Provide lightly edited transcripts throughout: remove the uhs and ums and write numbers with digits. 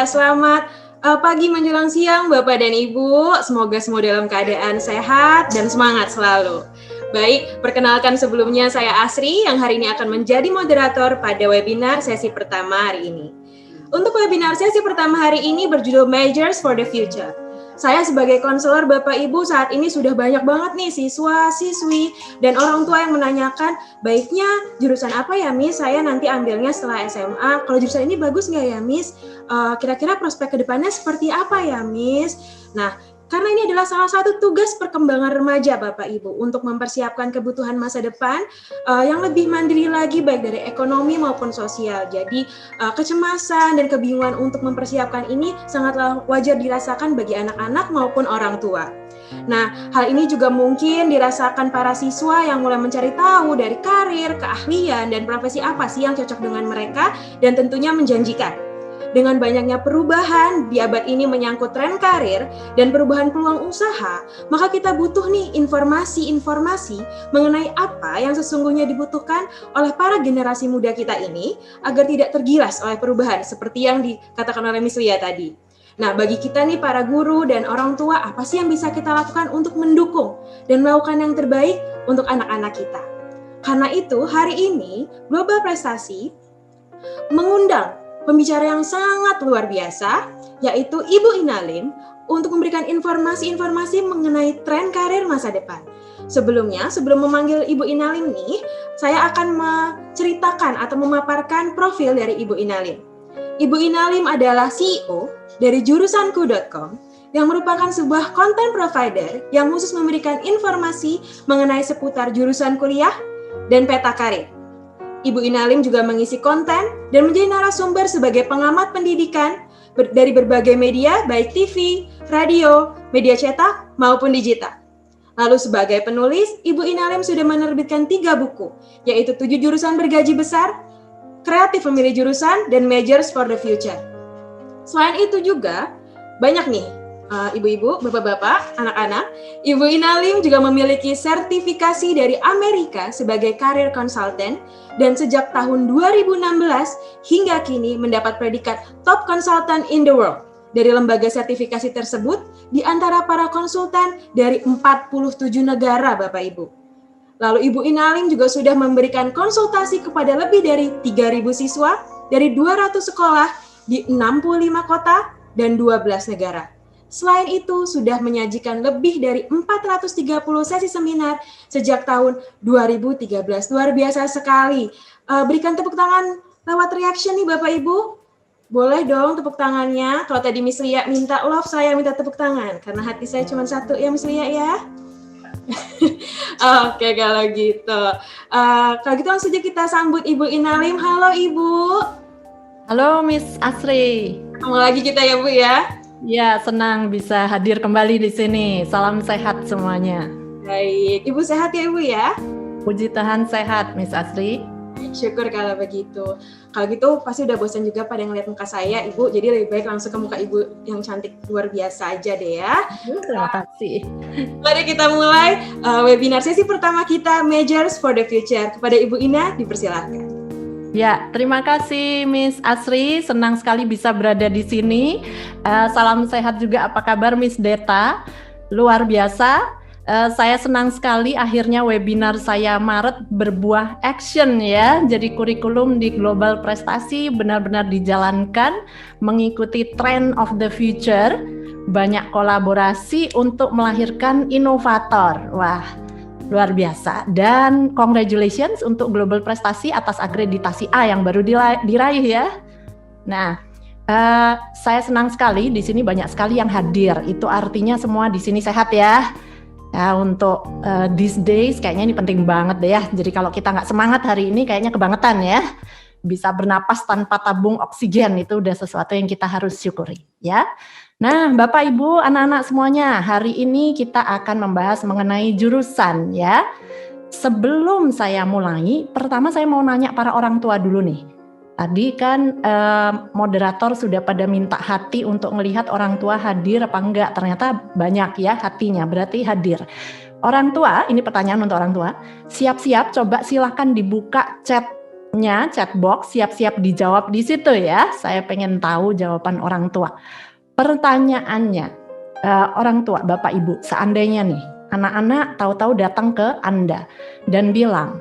Selamat pagi menjelang siang Bapak dan Ibu. Semoga semua dalam keadaan sehat dan semangat selalu. Baik, perkenalkan sebelumnya saya Asri yang hari ini akan menjadi moderator pada webinar sesi pertama hari ini. Untuk webinar sesi pertama hari ini berjudul Measures for the Future. Saya sebagai konselor Bapak Ibu saat ini sudah banyak banget nih siswa, siswi, dan orang tua yang menanyakan, baiknya jurusan apa ya Miss? Saya nanti ambilnya setelah SMA. Kalau jurusan ini bagus nggak ya Miss? Kira-kira prospek kedepannya seperti apa ya Miss? Nah, karena ini adalah salah satu tugas perkembangan remaja Bapak Ibu untuk mempersiapkan kebutuhan masa depan yang lebih mandiri lagi baik dari ekonomi maupun sosial. Jadi kecemasan dan kebingungan untuk mempersiapkan ini sangatlah wajar dirasakan bagi anak-anak maupun orang tua. Nah, hal ini juga mungkin dirasakan para siswa yang mulai mencari tahu dari karir, keahlian, dan profesi apa sih yang cocok dengan mereka dan tentunya menjanjikan. Dengan banyaknya perubahan di abad ini menyangkut tren karir dan perubahan peluang usaha, maka kita butuh nih informasi-informasi mengenai apa yang sesungguhnya dibutuhkan oleh para generasi muda kita ini agar tidak tergilas oleh perubahan seperti yang dikatakan oleh Miss Lia tadi. Nah, bagi kita nih para guru dan orang tua, apa sih yang bisa kita lakukan untuk mendukung dan melakukan yang terbaik untuk anak-anak kita? Karena itu, hari ini Global Prestasi mengundang pembicara yang sangat luar biasa, yaitu Ibu Inalim, untuk memberikan informasi-informasi mengenai tren karir masa depan. Sebelumnya, sebelum memanggil Ibu Inalim nih, saya akan menceritakan atau memaparkan profil dari Ibu Inalim. Ibu Inalim adalah CEO dari jurusanku.com yang merupakan sebuah content provider yang khusus memberikan informasi mengenai seputar jurusan kuliah dan peta karir. Ibu Inalim juga mengisi konten dan menjadi narasumber sebagai pengamat pendidikan dari berbagai media, baik TV, radio, media cetak, maupun digital. Lalu sebagai penulis, Ibu Inalim sudah menerbitkan 3 buku, yaitu 7 jurusan bergaji besar, Kreatif Memilih Jurusan, dan Measures for the Future. Selain itu juga, banyak nih, ibu-ibu, bapak-bapak, anak-anak, Ibu Inalim juga memiliki sertifikasi dari Amerika sebagai career consultant dan sejak tahun 2016 hingga kini mendapat predikat top consultant in the world dari lembaga sertifikasi tersebut di antara para konsultan dari 47 negara Bapak Ibu. Lalu Ibu Inalim juga sudah memberikan konsultasi kepada lebih dari 3.000 siswa dari 200 sekolah di 65 kota dan 12 negara. Selain itu, sudah menyajikan lebih dari 430 sesi seminar sejak tahun 2013. Luar biasa sekali. Berikan tepuk tangan lewat reaction nih Bapak Ibu. Boleh dong tepuk tangannya. Kalau tadi Miss Lia minta love, saya minta tepuk tangan. Karena hati saya cuma satu ya Miss Lia ya. Oke, kalau gitu. Kalau gitu langsung saja kita sambut Ibu Inalim. Halo Ibu. Halo Miss Asri. Ketemu lagi kita ya Bu ya. Ya, senang bisa hadir kembali di sini. Salam sehat semuanya. Baik, Ibu sehat ya Ibu ya? Puji Tuhan sehat, Miss Asri. Syukur kalau begitu. Kalau gitu pasti udah bosan juga pada ngeliat muka saya, Ibu. Jadi lebih baik langsung ke muka Ibu yang cantik luar biasa aja deh ya. Terima kasih. Mari kita mulai webinar sesi pertama kita, Measures for the Future. Kepada Ibu Ina, dipersilakan. Ya, terima kasih Miss Asri, senang sekali bisa berada di sini. Salam sehat juga, apa kabar Miss Deta? Luar biasa, saya senang sekali akhirnya webinar saya Maret berbuah action ya. Jadi kurikulum di Global Prestasi benar-benar dijalankan mengikuti trend of the future. Banyak kolaborasi untuk melahirkan inovator. Wah, luar biasa. Dan congratulations untuk Global Prestasi atas akreditasi A yang baru diraih ya. Nah, saya senang sekali di sini banyak sekali yang hadir. Itu artinya semua di sini sehat ya. Ya, untuk these days kayaknya ini penting banget deh ya. Jadi kalau kita nggak semangat hari ini kayaknya kebangetan ya. Bisa bernapas tanpa tabung oksigen itu udah sesuatu yang kita harus syukuri ya. Nah, Bapak Ibu, anak-anak semuanya, hari ini kita akan membahas mengenai jurusan ya. Sebelum saya mulai, pertama saya mau nanya para orang tua dulu nih. Tadi kan moderator sudah pada minta hati untuk melihat orang tua hadir apa enggak. Ternyata banyak ya hatinya, berarti hadir. Orang tua, ini pertanyaan untuk orang tua, siap-siap coba silakan dibuka chat chat box, siap-siap dijawab di situ ya. Saya pengen tahu jawaban orang tua. Pertanyaannya, orang tua, Bapak Ibu, seandainya nih anak-anak tahu-tahu datang ke Anda dan bilang,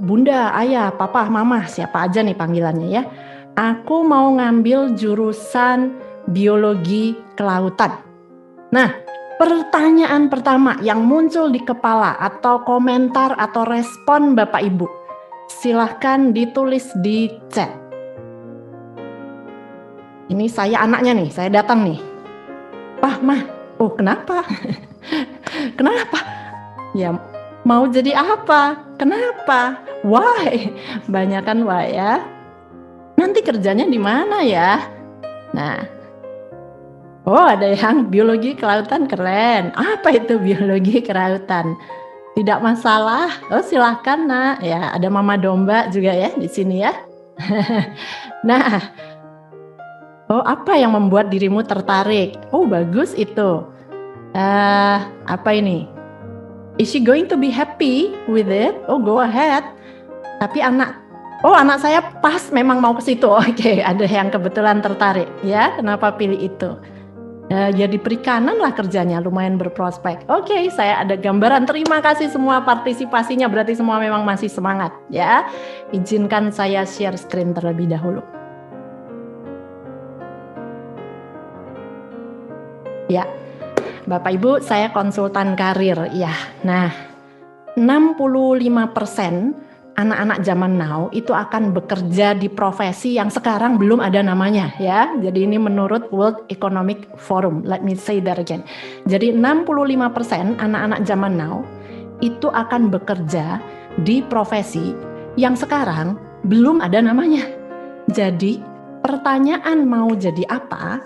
Bunda, Ayah, Papa, Mama, siapa aja nih panggilannya ya, aku mau ngambil jurusan biologi kelautan. Nah, pertanyaan pertama yang muncul di kepala atau komentar atau respon Bapak Ibu, silahkan ditulis di chat. Ini saya anaknya nih, saya datang nih. Pah, Mah, oh kenapa? Kenapa? Ya mau jadi apa? Kenapa? Why? Banyakan why ya. Nanti kerjanya di mana ya? Nah, oh ada yang biologi kelautan keren. Apa itu biologi kelautan? Tidak masalah. Oh silahkan nak. Ya ada Mama Domba juga ya di sini ya. Nah, oh apa yang membuat dirimu tertarik? Oh bagus itu. Apa ini? Is she going to be happy with it? Oh go ahead. Tapi anak saya pas memang mau ke situ. Oke, ada yang kebetulan tertarik ya. Kenapa pilih itu? Ya di perikanan lah kerjanya, lumayan berprospek. Oke, saya ada gambaran. Terima kasih semua partisipasinya, berarti semua memang masih semangat ya. Izinkan saya share screen terlebih dahulu. Ya, Bapak Ibu, saya konsultan karir ya. Nah, 65% anak-anak zaman now itu akan bekerja di profesi yang sekarang belum ada namanya ya. Jadi ini menurut World Economic Forum. Let me say that again. Jadi 65% anak-anak zaman now itu akan bekerja di profesi yang sekarang belum ada namanya. Jadi pertanyaan mau jadi apa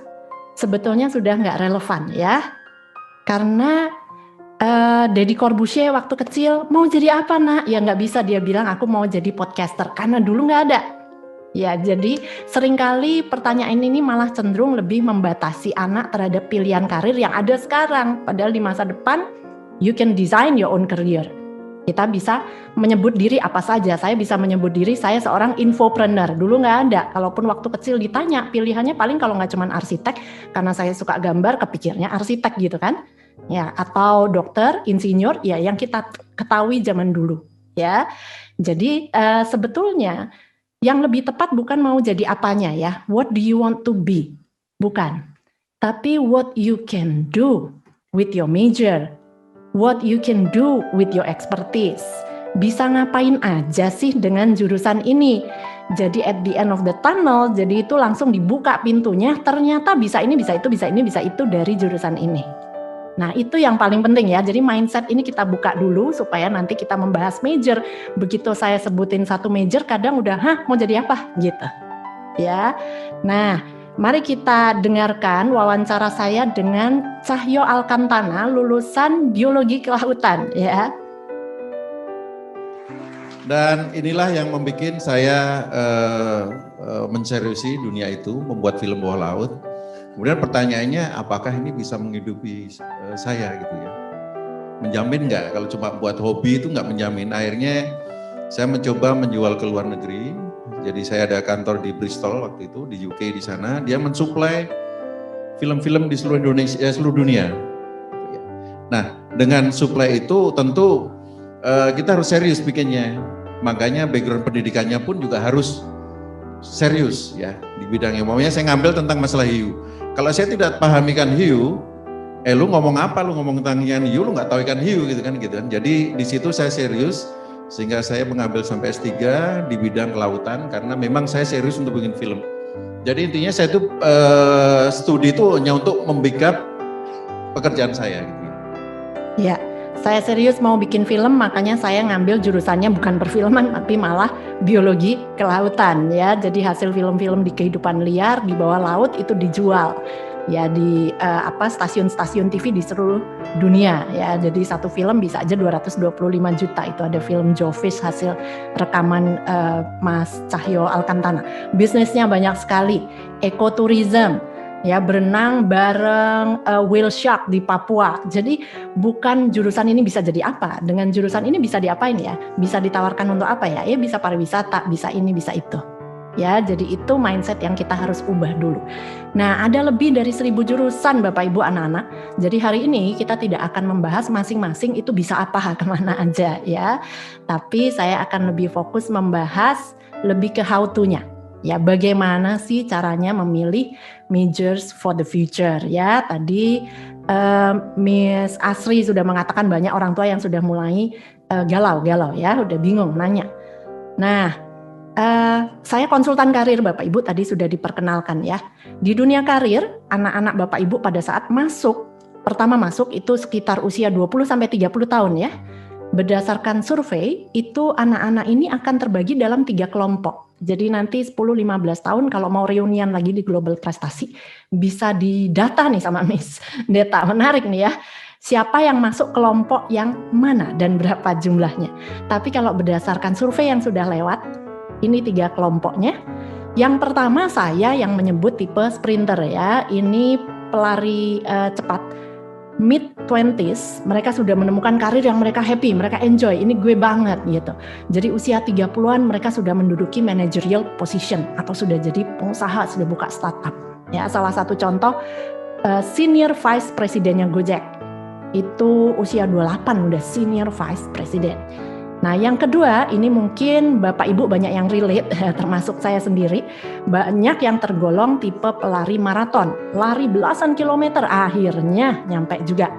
sebetulnya sudah nggak relevan ya. Karena Deddy Corbuzier waktu kecil mau jadi apa nak? Ya nggak bisa dia bilang aku mau jadi podcaster karena dulu nggak ada. Ya jadi seringkali pertanyaan ini malah cenderung lebih membatasi anak terhadap pilihan karir yang ada sekarang. Padahal di masa depan you can design your own career. Kita bisa menyebut diri apa saja. Saya bisa menyebut diri saya seorang infopreneur. Dulu nggak ada. Kalaupun waktu kecil ditanya pilihannya paling kalau nggak cuma arsitek karena saya suka gambar kepikirnya arsitek gitu kan. Ya, atau dokter, insinyur, ya yang kita ketahui zaman dulu, ya. Jadi sebetulnya yang lebih tepat bukan mau jadi apanya ya, what do you want to be, bukan. Tapi what you can do with your major, what you can do with your expertise. Bisa ngapain aja sih dengan jurusan ini? Jadi at the end of the tunnel, jadi itu langsung dibuka pintunya, ternyata bisa ini, bisa itu, bisa ini, bisa itu dari jurusan ini. Nah itu yang paling penting ya, jadi mindset ini kita buka dulu supaya nanti kita membahas major. Begitu saya sebutin satu major kadang udah, mau jadi apa? Gitu ya. Nah mari kita dengarkan wawancara saya dengan Cahyo Alkantana, lulusan biologi kelautan ya. Dan inilah yang membuat saya menseriusi dunia itu, membuat film bawah laut. Kemudian pertanyaannya, apakah ini bisa menghidupi saya gitu ya? Menjamin nggak? Kalau cuma buat hobi itu nggak menjamin. Akhirnya saya mencoba menjual ke luar negeri. Jadi saya ada kantor di Bristol waktu itu, di UK di sana. Dia mensuplai film-film di seluruh Indonesia, seluruh dunia. Nah, dengan supply itu tentu kita harus serius bikinnya. Makanya background pendidikannya pun juga harus serius ya di bidangnya. Umpamanya saya ngambil tentang masalah hiu. Kalau saya tidak paham ikan hiu, lu ngomong apa? Lu ngomong tentang ikan hiu, lu nggak tahu ikan hiu gitu kan. Jadi di situ saya serius sehingga saya mengambil sampai S3 di bidang kelautan karena memang saya serius untuk bikin film. Jadi intinya saya itu studi itu hanya untuk membackup pekerjaan saya gitu. Ya. Saya serius mau bikin film, makanya saya ngambil jurusannya bukan perfilman, tapi malah biologi kelautan ya. Jadi hasil film-film di kehidupan liar di bawah laut itu dijual ya di stasiun-stasiun TV di seluruh dunia ya. Jadi satu film bisa aja 225 juta. Itu ada film Jawfish hasil rekaman Mas Cahyo Alkantana. Bisnisnya banyak sekali, ekoturism. ya, berenang bareng whale shark di Papua. Jadi bukan jurusan ini bisa jadi apa, dengan jurusan ini bisa diapain ya, bisa ditawarkan untuk apa ya, ya bisa pariwisata, bisa ini, bisa itu. Ya, jadi itu mindset yang kita harus ubah dulu. Nah, ada lebih dari 1.000 jurusan Bapak Ibu anak-anak. Jadi hari ini kita tidak akan membahas masing-masing itu bisa apa, kemana aja ya. Tapi saya akan lebih fokus membahas lebih ke how to-nya. Ya, bagaimana sih caranya memilih majors for the future ya. Tadi Miss Asri sudah mengatakan banyak orang tua yang sudah mulai galau ya, udah bingung nanya. Nah, saya konsultan karir Bapak Ibu tadi sudah diperkenalkan ya. Di dunia karir, anak-anak Bapak Ibu pada saat pertama masuk itu sekitar usia 20-30 tahun ya. Berdasarkan survei, itu anak-anak ini akan terbagi dalam 3 kelompok. Jadi nanti 10-15 tahun kalau mau reunian lagi di Global Prestasi, bisa didata nih sama Miss Deta, menarik nih ya. Siapa yang masuk kelompok yang mana dan berapa jumlahnya. Tapi kalau berdasarkan survei yang sudah lewat, ini 3 kelompoknya. Yang pertama saya yang menyebut tipe sprinter ya. Ini pelari cepat. Mid-20s, mereka sudah menemukan karir yang mereka happy, mereka enjoy, ini gue banget gitu. Jadi usia 30-an mereka sudah menduduki managerial position atau sudah jadi pengusaha, sudah buka startup. Ya, salah satu contoh senior vice presidennya Gojek. Itu usia 28 udah senior vice president. Nah, yang kedua, ini mungkin Bapak Ibu banyak yang relate, termasuk saya sendiri, banyak yang tergolong tipe pelari maraton, lari belasan kilometer, akhirnya nyampe juga.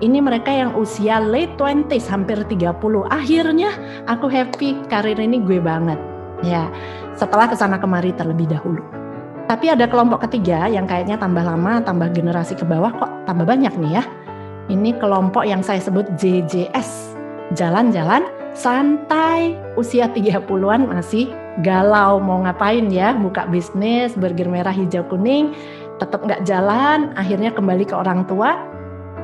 Ini mereka yang usia late 20s, hampir 30, akhirnya aku happy, karir ini gue banget. Ya, setelah kesana kemari terlebih dahulu. Tapi ada kelompok ketiga yang kayaknya tambah lama, tambah generasi ke bawah kok tambah banyak nih ya. Ini kelompok yang saya sebut JJS, jalan-jalan santai, usia 30-an masih galau mau ngapain ya, buka bisnis, burger merah hijau kuning, tetap nggak jalan, akhirnya kembali ke orang tua,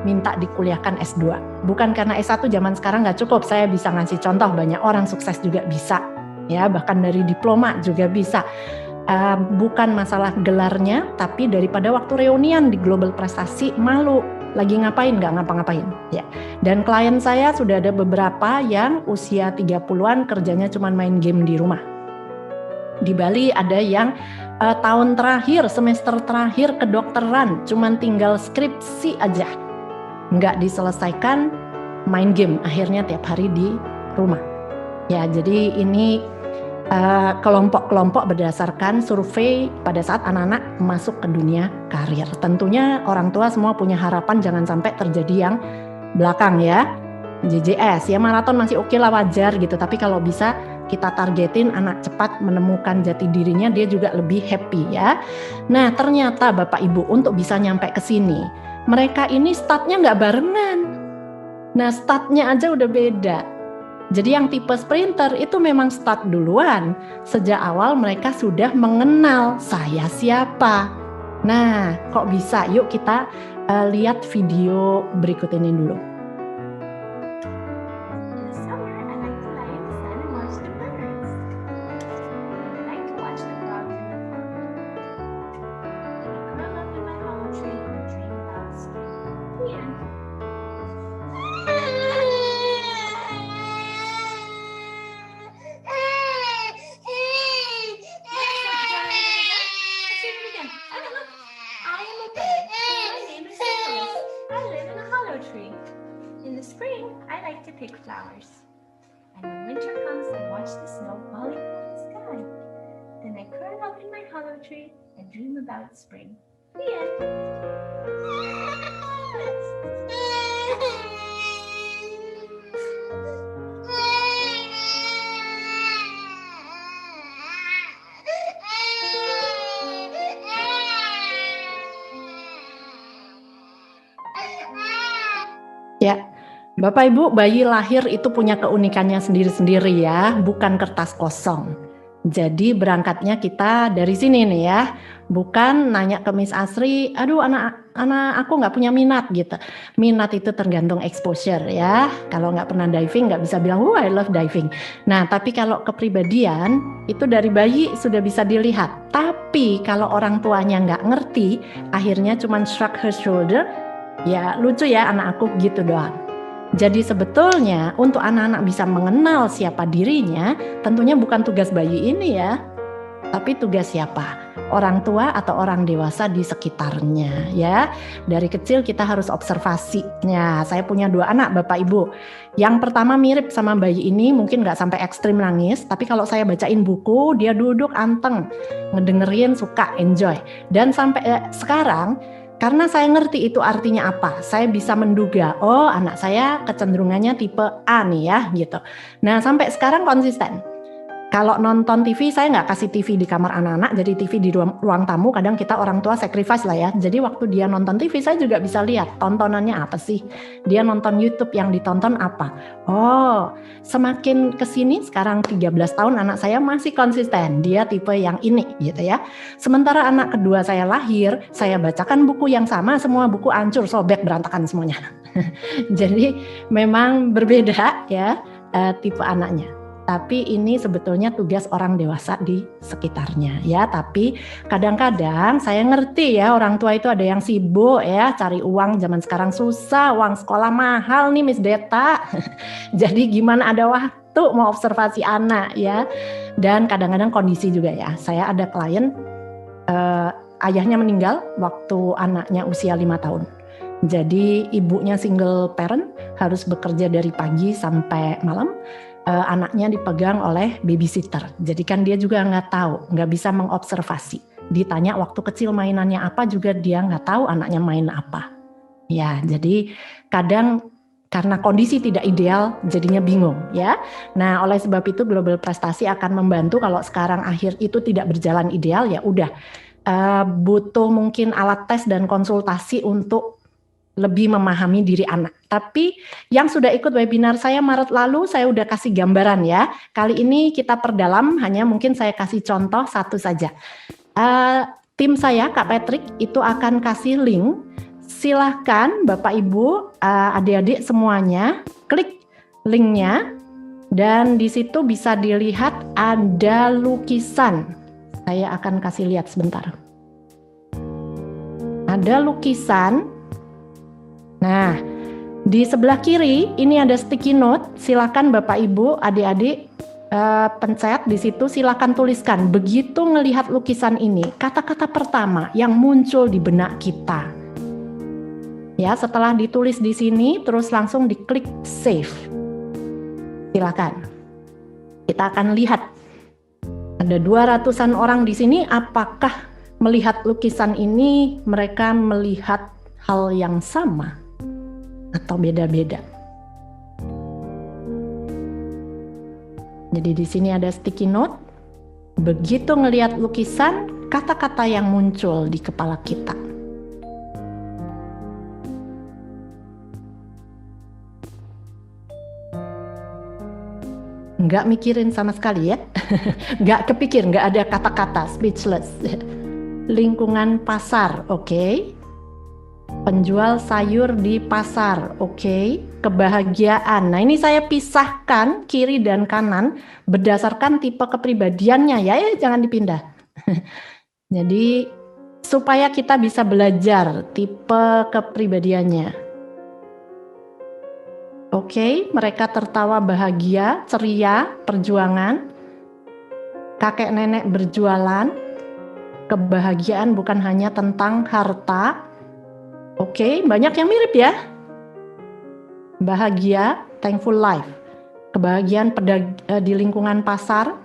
minta dikuliahkan S2. Bukan karena S1 zaman sekarang nggak cukup, saya bisa ngasih contoh banyak orang sukses juga bisa, ya bahkan dari diploma juga bisa. Bukan masalah gelarnya, tapi daripada waktu reunian di Global Prestasi malu, lagi ngapain nggak ngapa-ngapain ya. Dan klien saya sudah ada beberapa yang usia 30-an kerjanya cuma main game di rumah. Di Bali ada yang tahun terakhir, semester terakhir kedokteran cuma tinggal skripsi aja, nggak diselesaikan, main game akhirnya tiap hari di rumah ya. Jadi ini kelompok-kelompok berdasarkan survei pada saat anak-anak masuk ke dunia karir. Tentunya orang tua semua punya harapan jangan sampai terjadi yang belakang ya. JJS ya, maraton masih oke lah, wajar gitu. Tapi kalau bisa kita targetin anak cepat menemukan jati dirinya, dia juga lebih happy ya. Nah, ternyata Bapak Ibu untuk bisa nyampe ke sini, mereka ini startnya nggak barengan. Nah, startnya aja udah beda. Jadi yang tipe sprinter itu memang start duluan. Sejak awal mereka sudah mengenal saya siapa. Nah, kok bisa? Yuk kita lihat video berikut ini dulu. And dream about spring. The end. Ya, Bapak Ibu, bayi lahir itu punya keunikannya sendiri-sendiri ya, bukan kertas kosong. Jadi berangkatnya kita dari sini nih ya, bukan nanya ke Miss Asri, aduh anak aku nggak punya minat gitu. Minat itu tergantung exposure ya. Kalau nggak pernah diving nggak bisa bilang, I love diving. Nah tapi kalau kepribadian itu dari bayi sudah bisa dilihat. Tapi Tapi kalau orang tuanya nggak ngerti, akhirnya cuman shrug her shoulder, ya lucu ya anak aku gitu doang. Jadi sebetulnya untuk anak-anak bisa mengenal siapa dirinya, tentunya bukan tugas bayi ini ya, tapi tugas siapa? Orang tua atau orang dewasa di sekitarnya ya. Dari kecil kita harus observasi. Nah, saya punya 2 anak Bapak Ibu. Yang pertama mirip sama bayi ini, mungkin nggak sampai ekstrim nangis, tapi kalau saya bacain buku, dia duduk anteng, ngedengerin, suka, enjoy. Dan sampai sekarang, karena saya ngerti itu artinya apa, saya bisa menduga, oh anak saya kecenderungannya tipe A nih ya gitu. Nah sampai sekarang konsisten. Kalau nonton TV, saya nggak kasih TV di kamar anak-anak, jadi TV di ruang tamu, kadang kita orang tua sacrifice lah ya. Jadi waktu dia nonton TV, saya juga bisa lihat tontonannya apa sih. Dia nonton YouTube, yang ditonton apa. Oh, semakin kesini, sekarang 13 tahun anak saya masih konsisten, dia tipe yang ini gitu ya. Sementara anak kedua saya lahir, saya bacakan buku yang sama, semua buku hancur, sobek, berantakan semuanya. Jadi memang berbeda ya tipe anaknya. Tapi ini sebetulnya tugas orang dewasa di sekitarnya ya. Tapi kadang-kadang saya ngerti ya, orang tua itu ada yang sibuk ya, cari uang zaman sekarang susah, uang sekolah mahal nih Miss Deta. Jadi gimana ada waktu mau observasi anak ya. Dan kadang-kadang kondisi juga ya. Saya ada klien ayahnya meninggal waktu anaknya usia 5 tahun. Jadi ibunya single parent, harus bekerja dari pagi sampai malam. Anaknya dipegang oleh babysitter. Jadi kan dia juga nggak tahu, nggak bisa mengobservasi. Ditanya waktu kecil mainannya apa juga dia nggak tahu anaknya main apa. Ya, jadi kadang karena kondisi tidak ideal jadinya bingung ya. Nah, oleh sebab itu Global Prestasi akan membantu kalau sekarang akhir itu tidak berjalan ideal ya udah butuh mungkin alat tes dan konsultasi untuk lebih memahami diri anak. Tapi yang sudah ikut webinar saya Maret lalu, saya udah kasih gambaran ya. Kali ini kita perdalam, hanya mungkin saya kasih contoh satu saja. Tim saya, Kak Patrick, itu akan kasih link. Silahkan Bapak Ibu, adik-adik semuanya, klik linknya. Dan di situ bisa dilihat ada lukisan. Saya akan kasih lihat sebentar. Ada lukisan. Nah, di sebelah kiri ini ada sticky note. Silakan Bapak Ibu, adik-adik pencet di situ. Silakan tuliskan. Begitu ngelihat lukisan ini, kata-kata pertama yang muncul di benak kita. Ya, setelah ditulis di sini, terus langsung diklik save. Silakan. Kita akan lihat. Ada 200-an orang di sini. Apakah melihat lukisan ini mereka melihat hal yang sama? Atau beda-beda. Jadi di sini ada sticky note. Begitu ngelihat lukisan, kata-kata yang muncul di kepala kita. Nggak mikirin sama sekali ya. Nggak kepikir, nggak ada kata-kata, speechless. Lingkungan pasar, oke. Penjual sayur di pasar, oke. Kebahagiaan. Nah, ini saya pisahkan kiri dan kanan berdasarkan tipe kepribadiannya ya, jangan dipindah. Jadi supaya kita bisa belajar tipe kepribadiannya. Oke, mereka tertawa bahagia, ceria, perjuangan. Kakek nenek berjualan. Kebahagiaan bukan hanya tentang harta. Oke, banyak yang mirip ya. Bahagia, thankful life. Kebahagiaan di lingkungan pasar.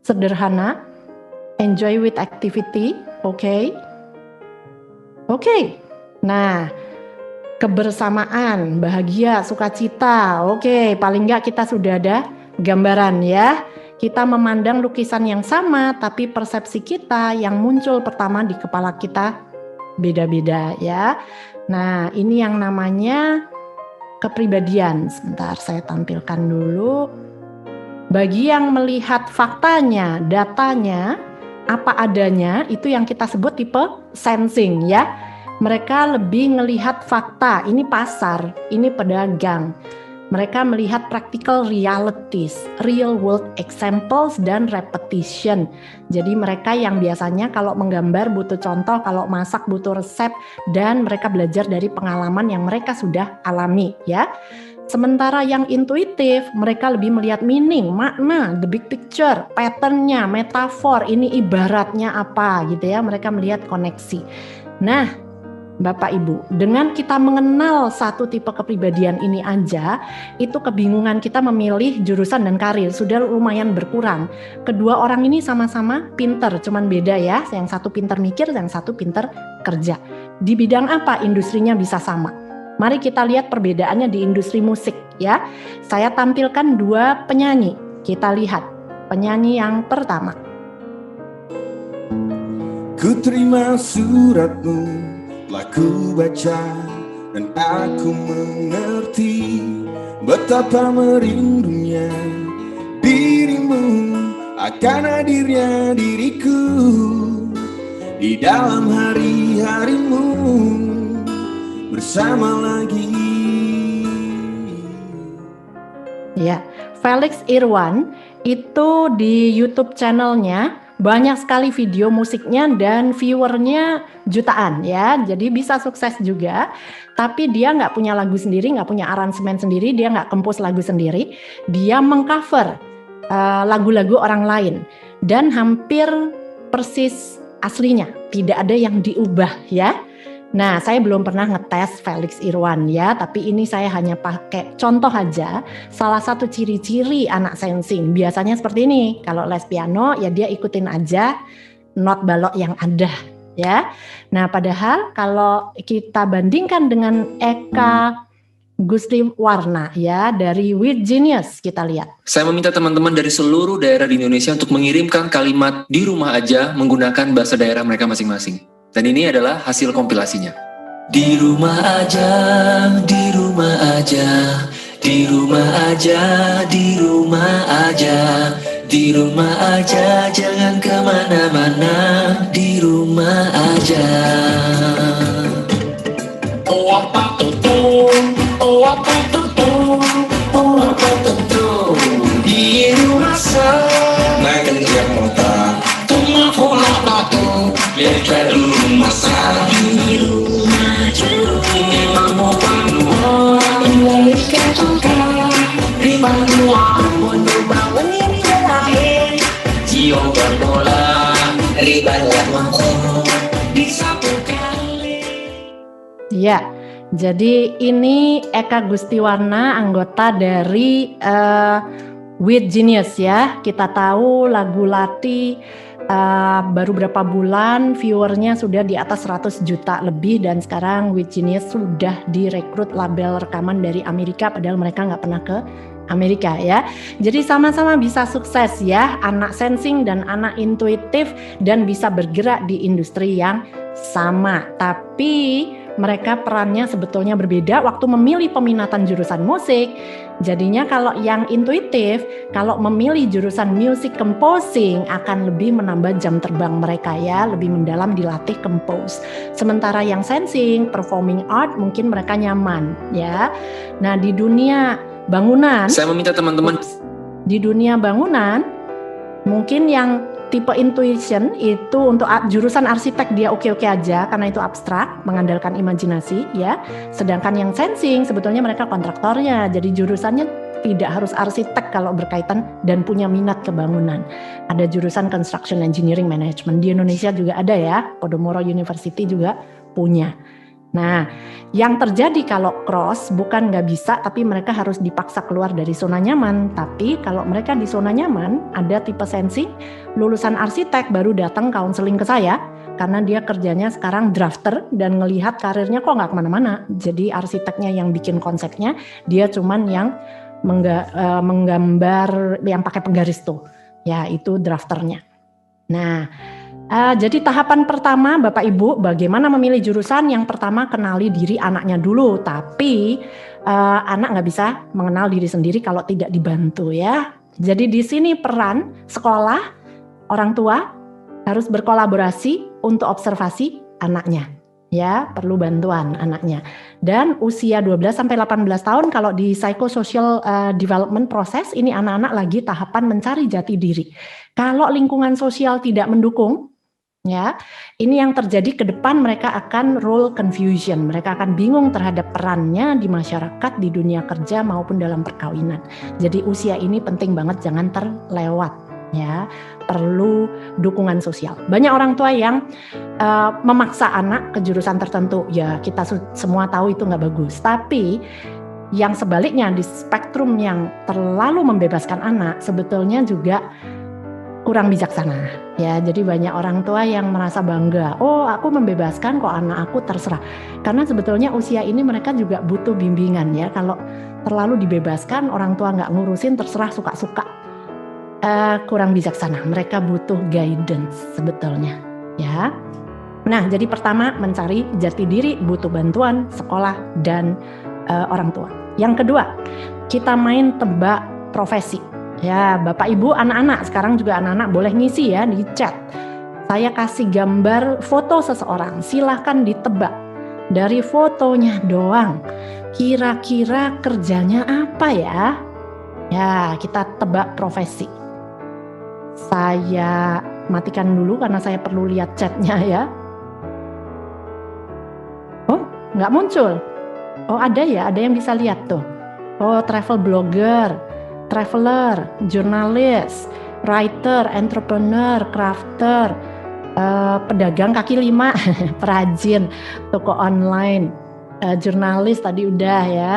Sederhana, enjoy with activity. Oke. Nah, kebersamaan, bahagia, sukacita. Oke, paling enggak kita sudah ada gambaran ya. Kita memandang lukisan yang sama, tapi persepsi kita yang muncul pertama di kepala kita beda-beda ya. Nah, ini yang namanya kepribadian. Sebentar saya tampilkan dulu. Bagi yang melihat faktanya, datanya, apa adanya, itu yang kita sebut tipe sensing ya. Mereka lebih melihat fakta, ini pasar, ini pedagang. Mereka melihat practical realities, real world examples, dan repetition. Jadi mereka yang biasanya kalau menggambar butuh contoh, kalau masak butuh resep, dan mereka belajar dari pengalaman yang mereka sudah alami, ya. Sementara yang intuitif, mereka lebih melihat meaning, makna, the big picture, patternnya, metafor, ini ibaratnya apa gitu ya. Mereka melihat koneksi. Nah, Bapak Ibu, dengan kita mengenal satu tipe kepribadian ini aja, itu kebingungan kita memilih jurusan dan karir sudah lumayan berkurang. Kedua orang ini sama-sama pinter, cuman beda ya. Yang satu pinter mikir, yang satu pinter kerja. Di bidang apa industrinya bisa sama? Mari kita lihat perbedaannya di industri musik ya. Saya tampilkan 2 penyanyi. Kita lihat penyanyi yang pertama. Ku terima suratmu, telah ku baca dan aku mengerti betapa merindunya dirimu akan hadirnya diriku di dalam hari-harimu bersama lagi. Ya, Felix Irwan itu di YouTube channelnya banyak sekali video musiknya dan viewernya jutaan ya. Jadi bisa sukses juga. Tapi dia nggak punya lagu sendiri, nggak punya aransemen sendiri, dia nggak kompos lagu sendiri. Dia mengcover lagu-lagu orang lain dan hampir persis aslinya, tidak ada yang diubah ya. Nah, saya belum pernah ngetes Felix Irwan ya, tapi ini saya hanya pakai contoh aja. Salah satu ciri-ciri anak sensing biasanya seperti ini. Kalau les piano ya dia ikutin aja not balok yang ada ya. Nah, padahal kalau kita bandingkan dengan Eka Gustiwarna ya dari With Genius, kita lihat. Saya meminta teman-teman dari seluruh daerah di Indonesia untuk mengirimkan kalimat di rumah aja menggunakan bahasa daerah mereka masing-masing. Dan ini adalah hasil kompilasinya. Di rumah aja, di rumah aja, di rumah aja, di rumah aja, di rumah aja, jangan kemana-mana, di rumah aja. Oh apa tuh, oh apa tuh, oh apa tuh, di rumah saya, makan dia motor, tunggu pulang batu, biar rumah saya, di rumah aja, ini mau bangun, melahirkan tunggal, riba dua, untuk bangun ini lahir, jiwa berbola, riba lampu, di satu kali. Ya, jadi ini Eka Gustiwarna, anggota dari With Genius ya. Kita tahu lagu Lati baru berapa bulan viewernya sudah di atas 100 juta lebih, dan sekarang With Genius sudah direkrut label rekaman dari Amerika padahal mereka nggak pernah ke Amerika ya. Jadi sama-sama bisa sukses ya, anak sensing dan anak intuitif, dan bisa bergerak di industri yang sama. Tapi mereka perannya sebetulnya berbeda waktu memilih peminatan jurusan musik. Jadinya kalau yang intuitif, kalau memilih jurusan music composing akan lebih menambah jam terbang mereka ya, lebih mendalam dilatih compose. Sementara yang sensing, performing art mungkin mereka nyaman ya. Nah, di dunia bangunan, Saya meminta teman-teman di dunia bangunan mungkin yang tipe intuition itu untuk jurusan arsitek dia oke-oke aja karena itu abstrak, mengandalkan imajinasi ya. Sedangkan yang sensing sebetulnya mereka kontraktornya, jadi jurusannya tidak harus arsitek kalau berkaitan dan punya minat ke bangunan. Ada jurusan construction engineering management di Indonesia juga ada ya, Podomoro University juga punya. Nah, yang terjadi kalau cross bukan nggak bisa, tapi mereka harus dipaksa keluar dari zona nyaman. Tapi kalau mereka di zona nyaman, ada tipe sensing, lulusan arsitek baru datang counseling ke saya, karena dia kerjanya sekarang drafter dan ngelihat karirnya kok nggak kemana-mana. Jadi arsiteknya yang bikin konsepnya, dia cuman yang menggambar, yang pakai penggaris tuh, ya itu drafternya. Nah, jadi tahapan pertama Bapak Ibu bagaimana memilih jurusan, yang pertama kenali diri anaknya dulu, tapi anak nggak bisa mengenal diri sendiri kalau tidak dibantu ya. Jadi di sini peran sekolah, orang tua harus berkolaborasi untuk observasi anaknya Ya, perlu bantuan anaknya. Dan usia 12 sampai 18 tahun kalau di psychosocial development proses ini anak-anak lagi tahapan mencari jati diri. Kalau lingkungan sosial tidak mendukung, ya, ini yang terjadi ke depan mereka akan role confusion. Mereka akan bingung terhadap perannya di masyarakat, di dunia kerja maupun dalam perkawinan. Jadi usia ini penting banget, jangan terlewat, ya. Perlu dukungan sosial. Banyak orang tua yang memaksa anak ke jurusan tertentu, ya kita semua tahu itu nggak bagus. Tapi yang sebaliknya di spektrum yang terlalu membebaskan anak sebetulnya juga kurang bijaksana, ya. Jadi banyak orang tua yang merasa bangga, oh aku membebaskan kok anak aku terserah. Karena sebetulnya usia ini mereka juga butuh bimbingan, ya. Kalau terlalu dibebaskan, orang tua nggak ngurusin, terserah suka-suka, kurang bijaksana. Mereka butuh guidance sebetulnya, ya. Nah, jadi pertama mencari jati diri, butuh bantuan sekolah dan orang tua. Yang kedua, kita main tebak profesi. Ya, Bapak Ibu, anak-anak, sekarang juga anak-anak boleh ngisi ya di chat. Saya kasih gambar foto seseorang, silahkan ditebak. Dari fotonya doang, kira-kira kerjanya apa ya? Ya, kita tebak profesi. Saya matikan dulu karena saya perlu lihat chatnya ya. Oh, nggak muncul. Oh, ada ya, ada yang bisa lihat tuh. Oh, travel blogger, traveler, jurnalis, writer, entrepreneur, crafter, pedagang kaki lima, perajin, toko online, jurnalis tadi udah ya.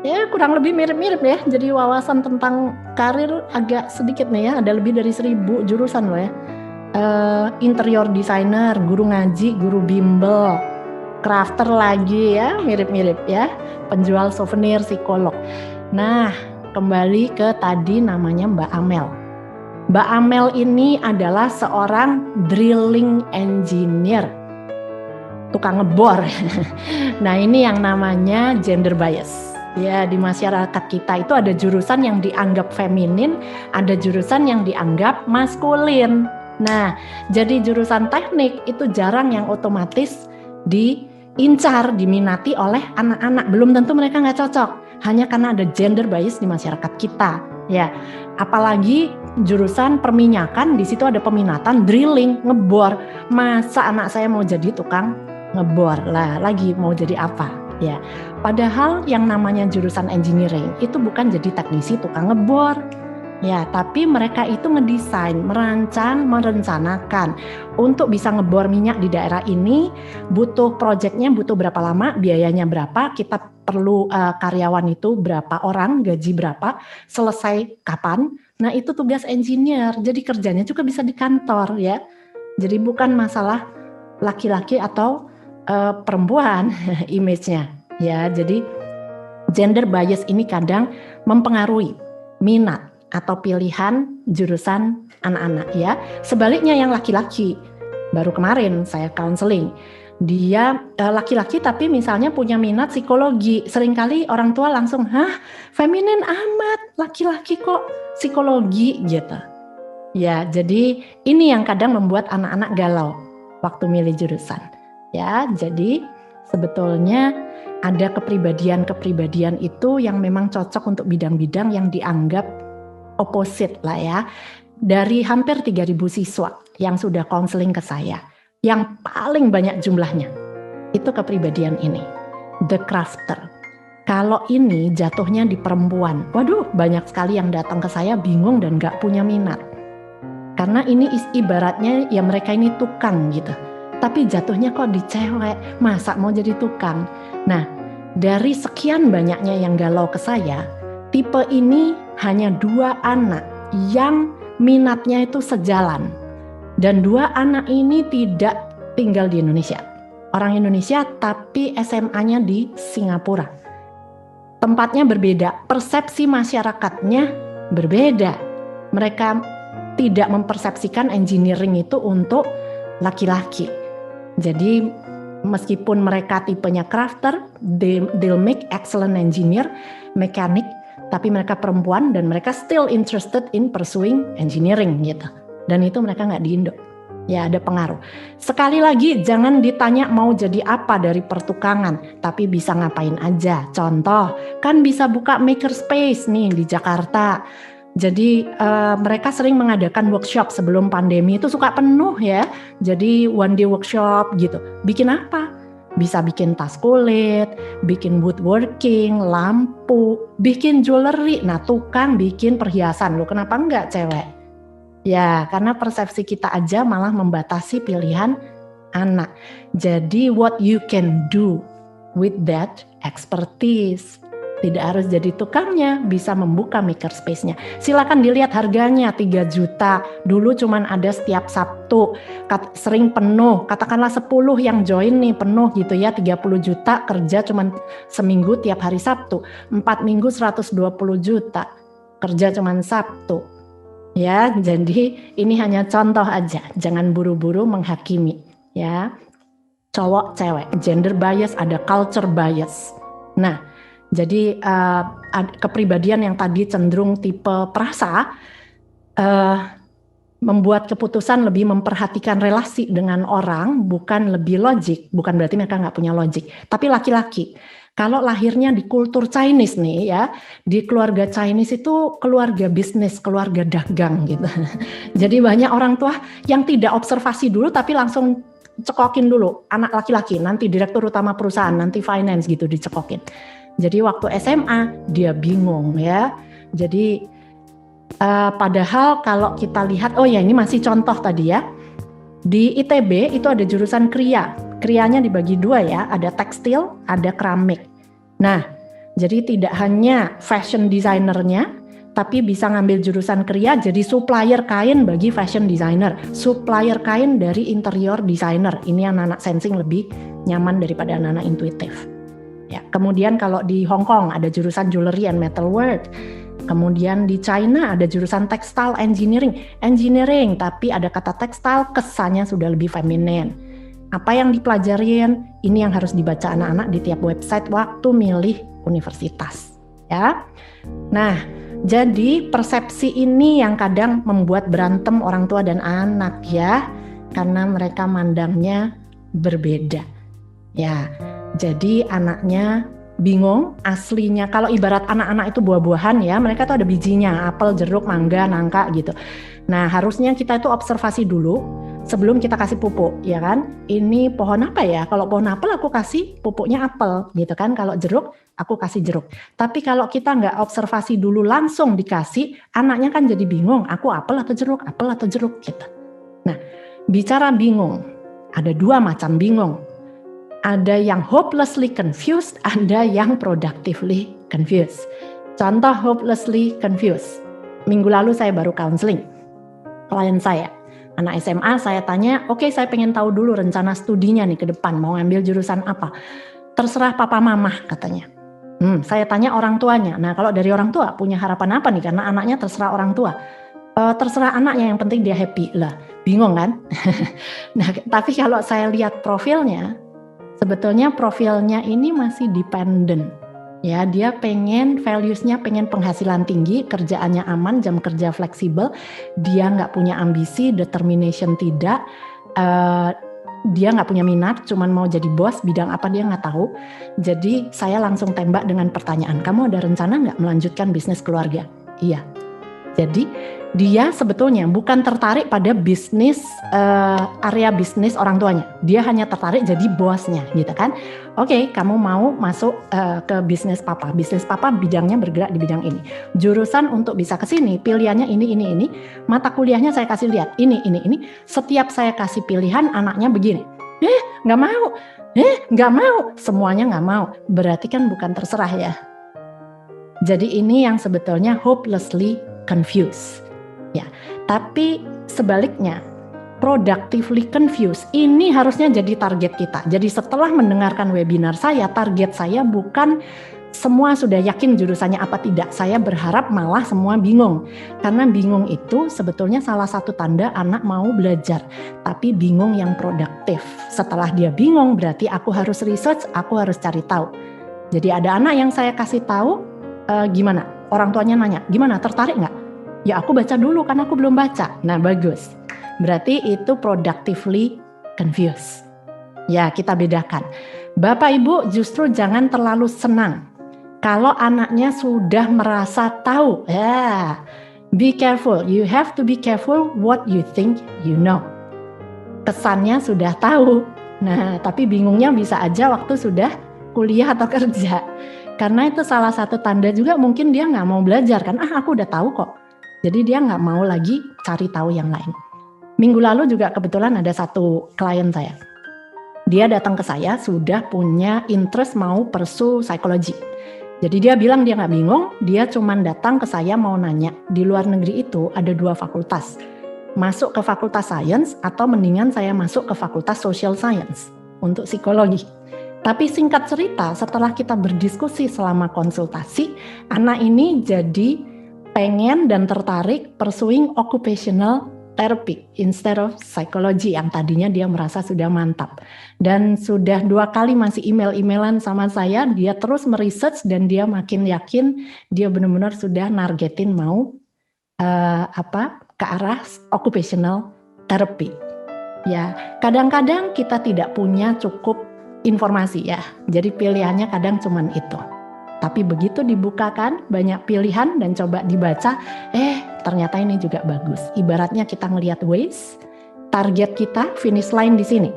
Ya kurang lebih mirip-mirip ya. Jadi wawasan tentang karir agak sedikit nih ya. Ada lebih dari 1000 jurusan loh ya. Interior designer, guru ngaji, guru bimbel, crafter lagi ya, mirip-mirip ya. Penjual souvenir, psikolog. Nah, kembali ke tadi namanya Mbak Amel. Mbak Amel ini adalah seorang drilling engineer, tukang ngebor. Nah ini yang namanya gender bias. Ya, di masyarakat kita itu ada jurusan yang dianggap feminin, ada jurusan yang dianggap maskulin. Nah, jadi jurusan teknik itu jarang yang otomatis diincar, diminati oleh anak-anak. Belum tentu mereka nggak cocok, hanya karena ada gender bias di masyarakat kita. Ya, apalagi jurusan perminyakan, di situ ada peminatan drilling, ngebor. Masa anak saya mau jadi tukang ngebor lah, lagi mau jadi apa? Ya, padahal yang namanya jurusan engineering itu bukan jadi teknisi tukang ngebor. Ya, tapi mereka itu ngedesain, merancang, merencanakan untuk bisa ngebor minyak di daerah ini, butuh proyeknya butuh berapa lama, biayanya berapa, kita perlu karyawan itu berapa orang, gaji berapa, selesai kapan. Nah, itu tugas engineer. Jadi kerjanya juga bisa di kantor ya. Jadi bukan masalah laki-laki atau perempuan image-nya ya. Jadi gender bias ini kadang mempengaruhi minat atau pilihan jurusan anak-anak ya. Sebaliknya yang laki-laki, baru kemarin saya counseling, dia laki-laki tapi misalnya punya minat psikologi, seringkali orang tua langsung, hah feminin amat, laki-laki kok psikologi gitu. Ya, jadi ini yang kadang membuat anak-anak galau waktu milih jurusan. Ya, jadi sebetulnya ada kepribadian-kepribadian itu yang memang cocok untuk bidang-bidang yang dianggap opposite lah ya. Dari hampir 3.000 siswa yang sudah konseling ke saya, yang paling banyak jumlahnya itu kepribadian ini, the crafter. Kalau ini jatuhnya di perempuan, waduh banyak sekali yang datang ke saya bingung dan gak punya minat. Karena ini ibaratnya ya mereka ini tukang gitu. Tapi jatuhnya kok di cewek, masa mau jadi tukang? Nah, dari sekian banyaknya yang galau ke saya, tipe ini hanya 2 anak yang minatnya itu sejalan. Dan 2 anak ini tidak tinggal di Indonesia. Orang Indonesia tapi SMA-nya di Singapura. Tempatnya berbeda, persepsi masyarakatnya berbeda. Mereka tidak mempersepsikan engineering itu untuk laki-laki. Jadi meskipun mereka tipenya crafter, they'll make excellent engineer, mekanik, tapi mereka perempuan dan mereka still interested in pursuing engineering gitu. Dan itu mereka nggak di Indo. Ya, ada pengaruh. Sekali lagi, jangan ditanya mau jadi apa dari pertukangan, tapi bisa ngapain aja. Contoh, kan bisa buka makerspace nih di Jakarta. Jadi mereka sering mengadakan workshop sebelum pandemi, itu suka penuh ya. Jadi one day workshop gitu. Bikin apa? Bisa bikin tas kulit, bikin woodworking, lampu, bikin jewelry. Nah, tukang bikin perhiasan. Loh, kenapa enggak cewek? Ya, karena persepsi kita aja malah membatasi pilihan anak. Jadi what you can do with that expertise. Tidak harus jadi tukangnya, bisa membuka makerspace-nya. Silakan dilihat harganya 3 juta. Dulu cuman ada setiap Sabtu, sering penuh. Katakanlah 10 yang join nih penuh gitu ya, 30 juta kerja cuman seminggu tiap hari Sabtu. 4 minggu 120 juta kerja cuman Sabtu. Ya, jadi ini hanya contoh aja, jangan buru-buru menghakimi ya. Cowok cewek, gender bias, ada culture bias. Nah, jadi kepribadian yang tadi cenderung tipe perasa membuat keputusan lebih memperhatikan relasi dengan orang, bukan lebih logik. Bukan berarti mereka nggak punya logik, tapi laki-laki. Kalau lahirnya di kultur Chinese nih ya, di keluarga Chinese itu keluarga bisnis, keluarga dagang gitu. Jadi banyak orang tua yang tidak observasi dulu tapi langsung cekokin dulu anak laki-laki, nanti direktur utama perusahaan, nanti finance gitu dicekokin. Jadi waktu SMA dia bingung ya. Jadi padahal kalau kita lihat, oh ya ini masih contoh tadi ya. Di ITB itu ada jurusan kriya. Krianya dibagi 2 ya, ada tekstil, ada keramik. Nah, jadi tidak hanya fashion designernya, tapi bisa ngambil jurusan kriya jadi supplier kain bagi fashion designer, supplier kain dari interior designer. Ini anak-anak sensing lebih nyaman daripada anak-anak intuitif. Ya, kemudian kalau di Hong Kong ada jurusan jewelry and metalwork. Kemudian di China ada jurusan textile engineering, tapi ada kata textile kesannya sudah lebih feminin. Apa yang dipelajarin, ini yang harus dibaca anak-anak di tiap website waktu milih universitas. Ya, nah jadi persepsi ini yang kadang membuat berantem orang tua dan anak ya, karena mereka mandangnya berbeda. Ya, jadi anaknya bingung aslinya. Kalau ibarat anak-anak itu buah-buahan ya, mereka tuh ada bijinya, apel, jeruk, mangga, nangka gitu. Nah harusnya kita itu observasi dulu sebelum kita kasih pupuk, ya kan? Ini pohon apa ya? Kalau pohon apel aku kasih pupuknya apel gitu kan. Kalau jeruk aku kasih jeruk. Tapi kalau kita nggak observasi dulu langsung dikasih, anaknya kan jadi bingung. Aku apel atau jeruk gitu. Nah bicara bingung, ada 2 macam bingung. Ada yang hopelessly confused, ada yang productively confused. Contoh hopelessly confused. Minggu lalu saya baru counseling klien saya, anak SMA. Saya tanya, oke, saya pengen tahu dulu rencana studinya nih ke depan, mau ngambil jurusan apa. Terserah papa mama katanya. Saya tanya orang tuanya. Nah kalau dari orang tua punya harapan apa nih, karena anaknya terserah orang tua. Terserah anaknya, yang penting dia happy lah. Bingung kan? Nah tapi kalau saya lihat profilnya, sebetulnya profilnya ini masih dependent. Ya, dia pengen values-nya, pengen penghasilan tinggi, kerjaannya aman, jam kerja fleksibel, dia nggak punya ambisi, determination tidak, dia nggak punya minat, cuman mau jadi bos, bidang apa dia nggak tahu. Jadi saya langsung tembak dengan pertanyaan, kamu ada rencana nggak melanjutkan bisnis keluarga? Iya. Jadi dia sebetulnya bukan tertarik pada bisnis, area bisnis orang tuanya. Dia hanya tertarik jadi bosnya gitu kan. Oke, kamu mau masuk ke bisnis papa. Bisnis papa bidangnya bergerak di bidang ini. Jurusan untuk bisa ke sini, pilihannya ini. Mata kuliahnya saya kasih lihat, ini. Setiap saya kasih pilihan, anaknya begini. Nggak mau. Nggak mau. Semuanya nggak mau. Berarti kan bukan terserah ya. Jadi ini yang sebetulnya hopelessly confused. Ya, tapi sebaliknya productively confused ini harusnya jadi target kita. Jadi setelah mendengarkan webinar saya, target saya bukan semua sudah yakin jurusannya apa tidak. Saya berharap malah semua bingung. Karena bingung itu sebetulnya salah satu tanda anak mau belajar, tapi bingung yang produktif. Setelah dia bingung berarti aku harus research, aku harus cari tahu. Jadi ada anak yang saya kasih tahu gimana? Orang tuanya nanya, gimana, tertarik nggak? Ya aku baca dulu kan aku belum baca. Nah bagus. berarti itu productively confused. Ya, kita bedakan. Bapak Ibu justru jangan terlalu senang kalau anaknya sudah merasa tahu. Ya, be careful. You have to be careful what you think you know. Kesannya sudah tahu. Nah, tapi bingungnya bisa aja waktu sudah kuliah atau kerja. Karena itu salah satu tanda juga mungkin dia nggak mau belajar kan. Aku udah tahu kok. Jadi dia nggak mau lagi cari tahu yang lain. Minggu lalu juga kebetulan ada satu klien saya. Dia datang ke saya sudah punya interest mau pursue psikologi. Jadi dia bilang dia nggak bingung, dia cuma datang ke saya mau nanya. Di luar negeri itu ada 2 fakultas. Masuk ke fakultas science atau mendingan saya masuk ke fakultas social science untuk psikologi. Tapi singkat cerita setelah kita berdiskusi selama konsultasi, anak ini jadi pengen dan tertarik pursuing occupational therapy instead of psychology yang tadinya dia merasa sudah mantap. Dan sudah 2 kali masih email-emailan sama saya, dia terus meresearch dan dia makin yakin dia benar-benar sudah nargetin mau ke arah occupational therapy. Ya, kadang-kadang kita tidak punya cukup informasi ya. Jadi pilihannya kadang cuman itu. Tapi begitu dibukakan banyak pilihan dan coba dibaca, ternyata ini juga bagus. Ibaratnya kita ngelihat Waze, target kita finish line di sini.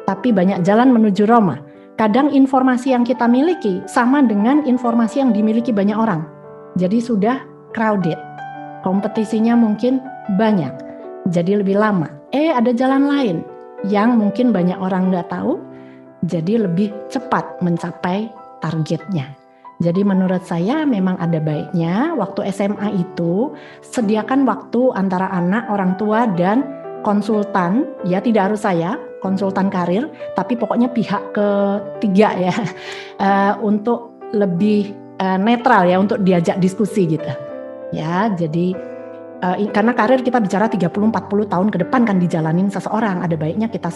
Tapi banyak jalan menuju Roma. Kadang informasi yang kita miliki sama dengan informasi yang dimiliki banyak orang. Jadi sudah crowded. Kompetisinya mungkin banyak. Jadi lebih lama. Ada jalan lain yang mungkin banyak orang nggak tahu. Jadi lebih cepat mencapai targetnya. Jadi menurut saya memang ada baiknya waktu SMA itu sediakan waktu antara anak, orang tua dan konsultan, ya tidak harus saya, konsultan karir, tapi pokoknya pihak ketiga ya, untuk lebih netral ya, untuk diajak diskusi gitu. Ya, jadi karena karir kita bicara 30-40 tahun ke depan kan dijalanin seseorang, ada baiknya kita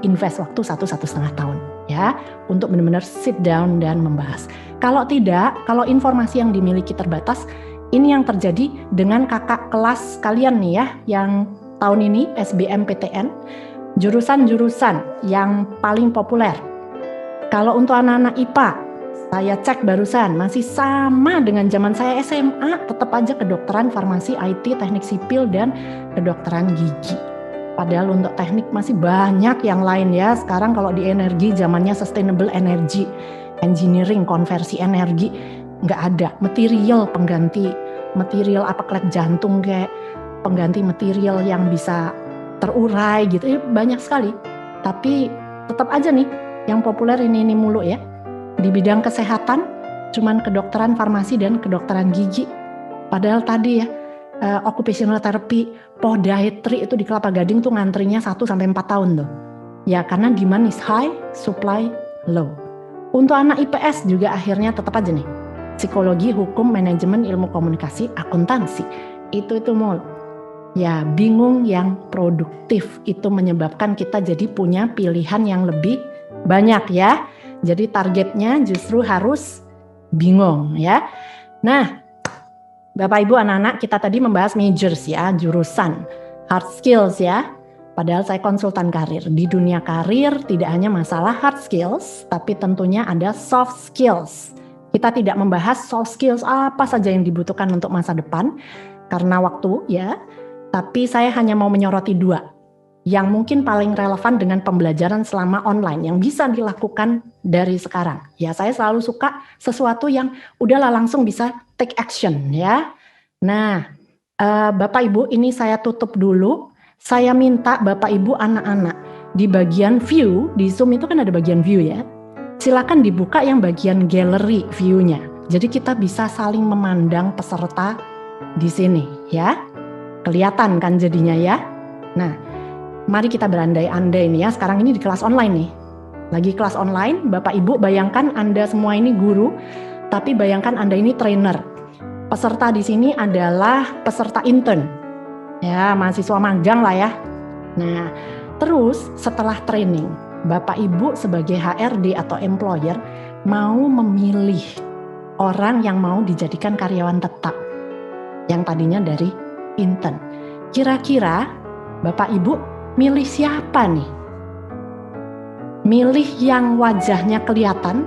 invest waktu 1-1,5 tahun ya untuk benar-benar sit down dan membahas. Kalau tidak, kalau informasi yang dimiliki terbatas, ini yang terjadi dengan kakak kelas kalian nih ya, yang tahun ini SBMPTN, jurusan-jurusan yang paling populer. Kalau untuk anak-anak IPA, saya cek barusan masih sama dengan zaman saya SMA, tetap aja kedokteran, farmasi, IT, teknik sipil, dan kedokteran gigi. Padahal untuk teknik masih banyak yang lain ya. Sekarang kalau di energi, zamannya sustainable energy, engineering, konversi energi, nggak ada. Material pengganti, material apa klep jantung kayak pengganti material yang bisa terurai gitu, banyak sekali. Tapi tetap aja nih, yang populer ini mulu ya. Di bidang kesehatan, cuman kedokteran farmasi dan kedokteran gigi. Padahal tadi ya, occupational therapy, podiatry itu di Kelapa Gading tuh ngantrinya 1-4 tahun tuh. Ya karena demand is high, supply low. Untuk anak IPS juga akhirnya tetap aja nih. Psikologi, hukum, manajemen, ilmu komunikasi, akuntansi. Itu mulu. Ya bingung yang produktif itu menyebabkan kita jadi punya pilihan yang lebih banyak ya. Jadi targetnya justru harus bingung ya. Nah, Bapak Ibu anak-anak, kita tadi membahas majors ya, jurusan, hard skills ya. Padahal saya konsultan karir. Di dunia karir tidak hanya masalah hard skills, tapi tentunya ada soft skills. Kita tidak membahas soft skills apa saja yang dibutuhkan untuk masa depan karena waktu ya. Tapi saya hanya mau menyoroti 2 yang mungkin paling relevan dengan pembelajaran selama online yang bisa dilakukan dari sekarang. Ya, saya selalu suka sesuatu yang udahlah langsung bisa take action ya. Nah, Bapak Ibu ini saya tutup dulu. Saya minta Bapak Ibu anak-anak di bagian view, di Zoom itu kan ada bagian view ya. Silakan dibuka yang bagian gallery view-nya. Jadi kita bisa saling memandang peserta di sini ya. Kelihatan kan jadinya ya. Nah, mari kita berandai-andai nih ya, sekarang ini di kelas online nih. Lagi kelas online, Bapak Ibu bayangkan Anda semua ini guru, tapi bayangkan Anda ini trainer. Peserta di sini adalah peserta intern. Ya, mahasiswa magang lah ya. Nah, terus setelah training, Bapak Ibu sebagai HRD atau employer mau memilih orang yang mau dijadikan karyawan tetap. Yang tadinya dari intern. Kira-kira Bapak Ibu, milih siapa nih? Milih yang wajahnya kelihatan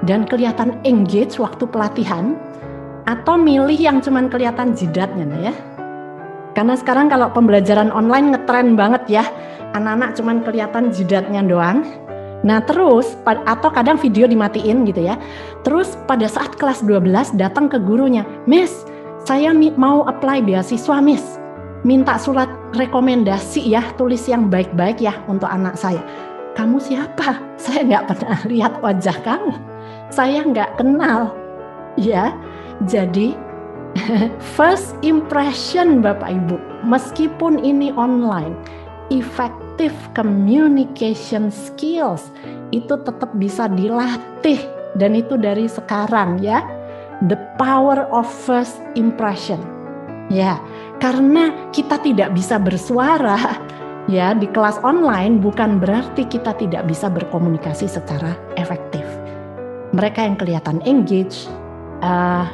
dan kelihatan engage waktu pelatihan, atau milih yang cuman kelihatan jidatnya ya? Karena sekarang kalau pembelajaran online ngetren banget ya, anak-anak cuman kelihatan jidatnya doang. Nah terus, atau kadang video dimatiin gitu ya. Terus pada saat kelas 12 datang ke gurunya, Miss, saya mau apply beasiswa Miss. Minta surat rekomendasi ya, tulis yang baik-baik ya untuk anak saya. Kamu siapa? Saya nggak pernah lihat wajah kamu. Saya nggak kenal. Ya, jadi first impression Bapak Ibu, meskipun ini online, effective communication skills itu tetap bisa dilatih, dan itu dari sekarang ya. The power of first impression. Ya, karena kita tidak bisa bersuara ya di kelas online, bukan berarti kita tidak bisa berkomunikasi secara efektif. Mereka yang kelihatan engage,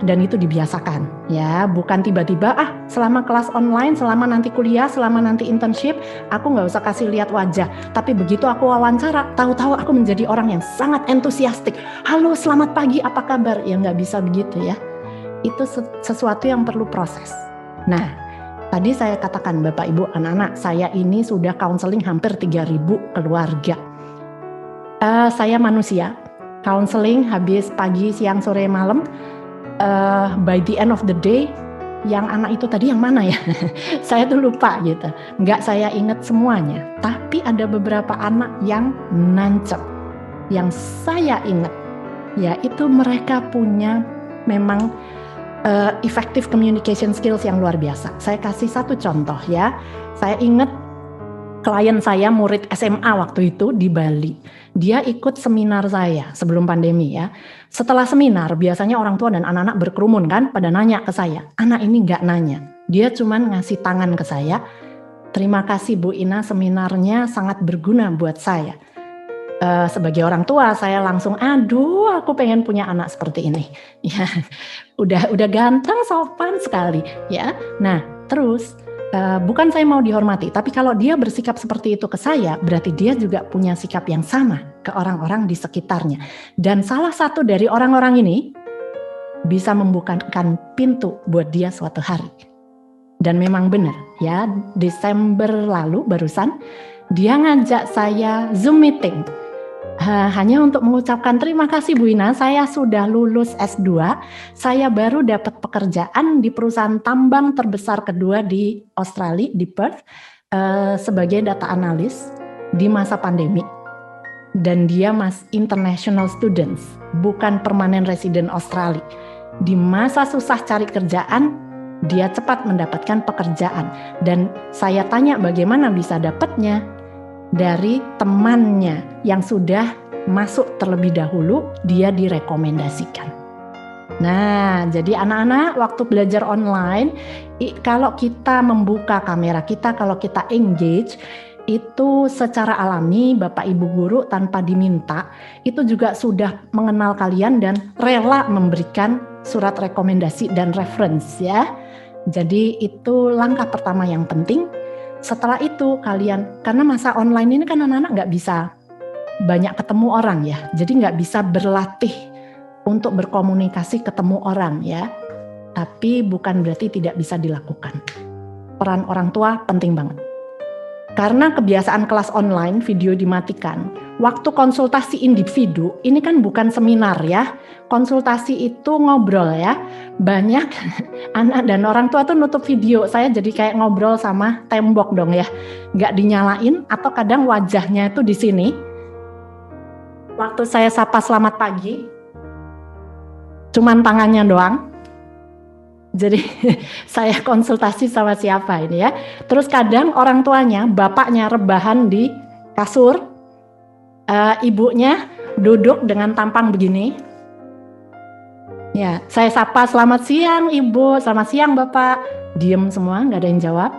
dan itu dibiasakan ya, bukan tiba-tiba selama kelas online, selama nanti kuliah, selama nanti internship aku nggak usah kasih lihat wajah, tapi begitu aku wawancara tahu-tahu aku menjadi orang yang sangat entusiastik, halo selamat pagi apa kabar, ya nggak bisa begitu ya. Itu sesuatu yang perlu proses. Nah tadi saya katakan Bapak Ibu anak-anak, saya ini sudah counseling hampir 3.000 keluarga. Saya manusia, counseling habis pagi, siang, sore, malam. By the end of the day, yang anak itu tadi yang mana ya? Saya tuh lupa gitu. Nggak saya ingat semuanya. Tapi ada beberapa anak yang nancep, yang saya ingat. Ya itu mereka punya memang effective communication skills yang luar biasa. Saya kasih satu contoh ya. Saya ingat klien saya murid SMA waktu itu di Bali. Dia ikut seminar saya sebelum pandemi ya. Setelah seminar biasanya orang tua dan anak-anak berkerumun kan, pada nanya ke saya. Anak ini nggak nanya, dia cuman ngasih tangan ke saya. Terima kasih Bu Ina, seminarnya sangat berguna buat saya. Sebagai orang tua saya langsung, aduh aku pengen punya anak seperti ini. Ya, udah ganteng, sopan sekali ya. Nah terus bukan saya mau dihormati, tapi kalau dia bersikap seperti itu ke saya, berarti dia juga punya sikap yang sama ke orang-orang di sekitarnya. Dan salah satu dari orang-orang ini bisa membukakan pintu buat dia suatu hari. Dan memang benar ya, Desember lalu barusan dia ngajak saya Zoom meeting. Hanya untuk mengucapkan terima kasih Bu Ina, saya sudah lulus S2, saya baru dapat pekerjaan di perusahaan tambang terbesar kedua di Australia, di Perth, sebagai data analis di masa pandemi. Dan dia international students, bukan permanent resident Australia. Di masa susah cari kerjaan, dia cepat mendapatkan pekerjaan. Dan saya tanya bagaimana bisa dapatnya? Dari temannya yang sudah masuk terlebih dahulu, dia direkomendasikan. Nah, jadi anak-anak waktu belajar online, kalau kita membuka kamera kita, kalau kita engage, itu secara alami Bapak Ibu guru tanpa diminta, itu juga sudah mengenal kalian dan rela memberikan surat rekomendasi dan reference ya. Jadi itu langkah pertama yang penting. Setelah itu kalian, karena masa online ini kan anak-anak nggak bisa banyak ketemu orang ya, jadi nggak bisa berlatih untuk berkomunikasi ketemu orang ya, tapi bukan berarti tidak bisa dilakukan. Peran orang tua penting banget. Karena kebiasaan kelas online, video dimatikan. Waktu konsultasi individu, ini kan bukan seminar ya. Konsultasi itu ngobrol ya. Banyak anak dan orang tua tuh nutup video. Saya jadi kayak ngobrol sama tembok dong ya. Nggak dinyalain atau kadang wajahnya itu di sini. Waktu saya sapa selamat pagi, cuman tangannya doang. Jadi saya konsultasi sama siapa ini ya. Terus kadang orang tuanya, bapaknya rebahan di kasur, ibunya duduk dengan tampang begini. Ya, saya sapa selamat siang ibu, selamat siang bapak. Diem semua, nggak ada yang jawab.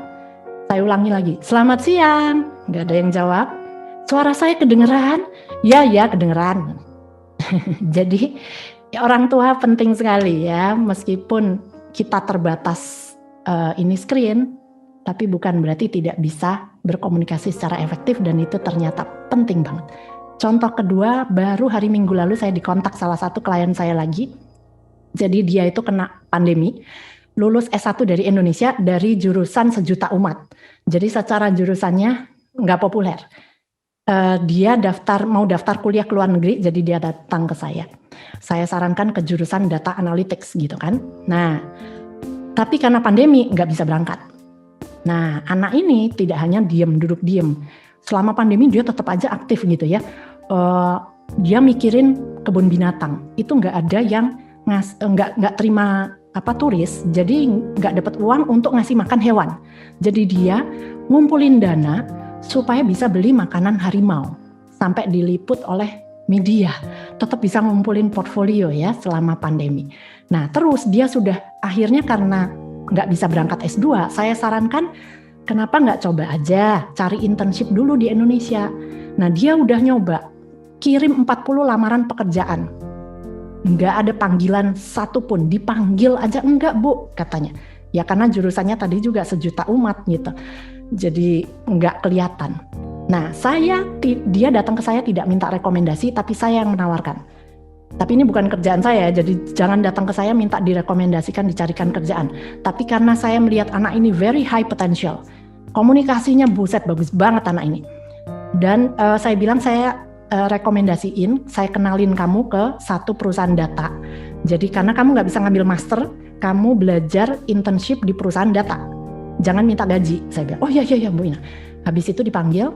Saya ulangi lagi, selamat siang, nggak ada yang jawab. Suara saya kedengeran? Ya kedengeran. Jadi orang tua penting sekali ya, meskipun kita terbatas ini screen, tapi bukan berarti tidak bisa berkomunikasi secara efektif dan itu ternyata penting banget. Contoh kedua, baru hari Minggu lalu saya dikontak salah satu klien saya lagi. Jadi dia itu kena pandemi, lulus S1 dari Indonesia dari jurusan sejuta umat. Jadi secara jurusannya nggak populer. Dia mau daftar kuliah ke luar negeri, jadi dia datang ke saya. Saya sarankan ke jurusan data analytics gitu kan. Nah, tapi karena pandemi nggak bisa berangkat. Nah, anak ini tidak hanya duduk diem. Selama pandemi dia tetap aja aktif gitu ya. Dia mikirin kebun binatang. Itu nggak ada yang nggak terima turis, jadi nggak dapat uang untuk ngasih makan hewan. Jadi dia ngumpulin dana supaya bisa beli makanan harimau. Sampai diliput oleh media. Tetap bisa ngumpulin portfolio ya selama pandemi. Nah terus dia sudah akhirnya karena nggak bisa berangkat S2, saya sarankan kenapa nggak coba aja cari internship dulu di Indonesia. Nah dia udah nyoba, kirim 40 lamaran pekerjaan. Nggak ada panggilan satupun, dipanggil aja enggak Bu katanya. Ya karena jurusannya tadi juga sejuta umat gitu. Jadi nggak kelihatan. Nah dia datang ke saya tidak minta rekomendasi, tapi saya yang menawarkan. Tapi ini bukan kerjaan saya, jadi jangan datang ke saya minta direkomendasikan, dicarikan kerjaan. Tapi karena saya melihat anak ini very high potential, komunikasinya buset bagus banget anak ini. Dan saya bilang saya rekomendasiin, saya kenalin kamu ke satu perusahaan data. Jadi karena kamu nggak bisa ngambil master, kamu belajar internship di perusahaan data. Jangan minta gaji. Saya bilang, oh iya Bu Ina. Habis itu dipanggil,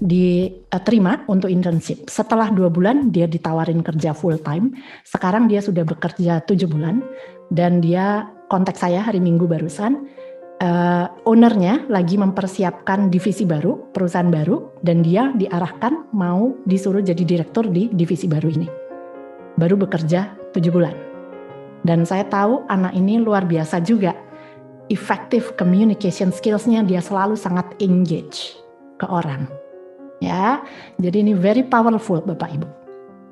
diterima untuk internship. Setelah 2 bulan dia ditawarin kerja full time. Sekarang dia sudah bekerja 7 bulan dan dia kontak saya hari Minggu barusan. Ownernya lagi mempersiapkan divisi baru, perusahaan baru, dan dia diarahkan mau disuruh jadi direktur di divisi baru ini. Baru bekerja 7 bulan. Dan saya tahu anak ini luar biasa juga. Effective communication skills-nya dia selalu sangat engage ke orang. Ya, jadi ini very powerful Bapak Ibu.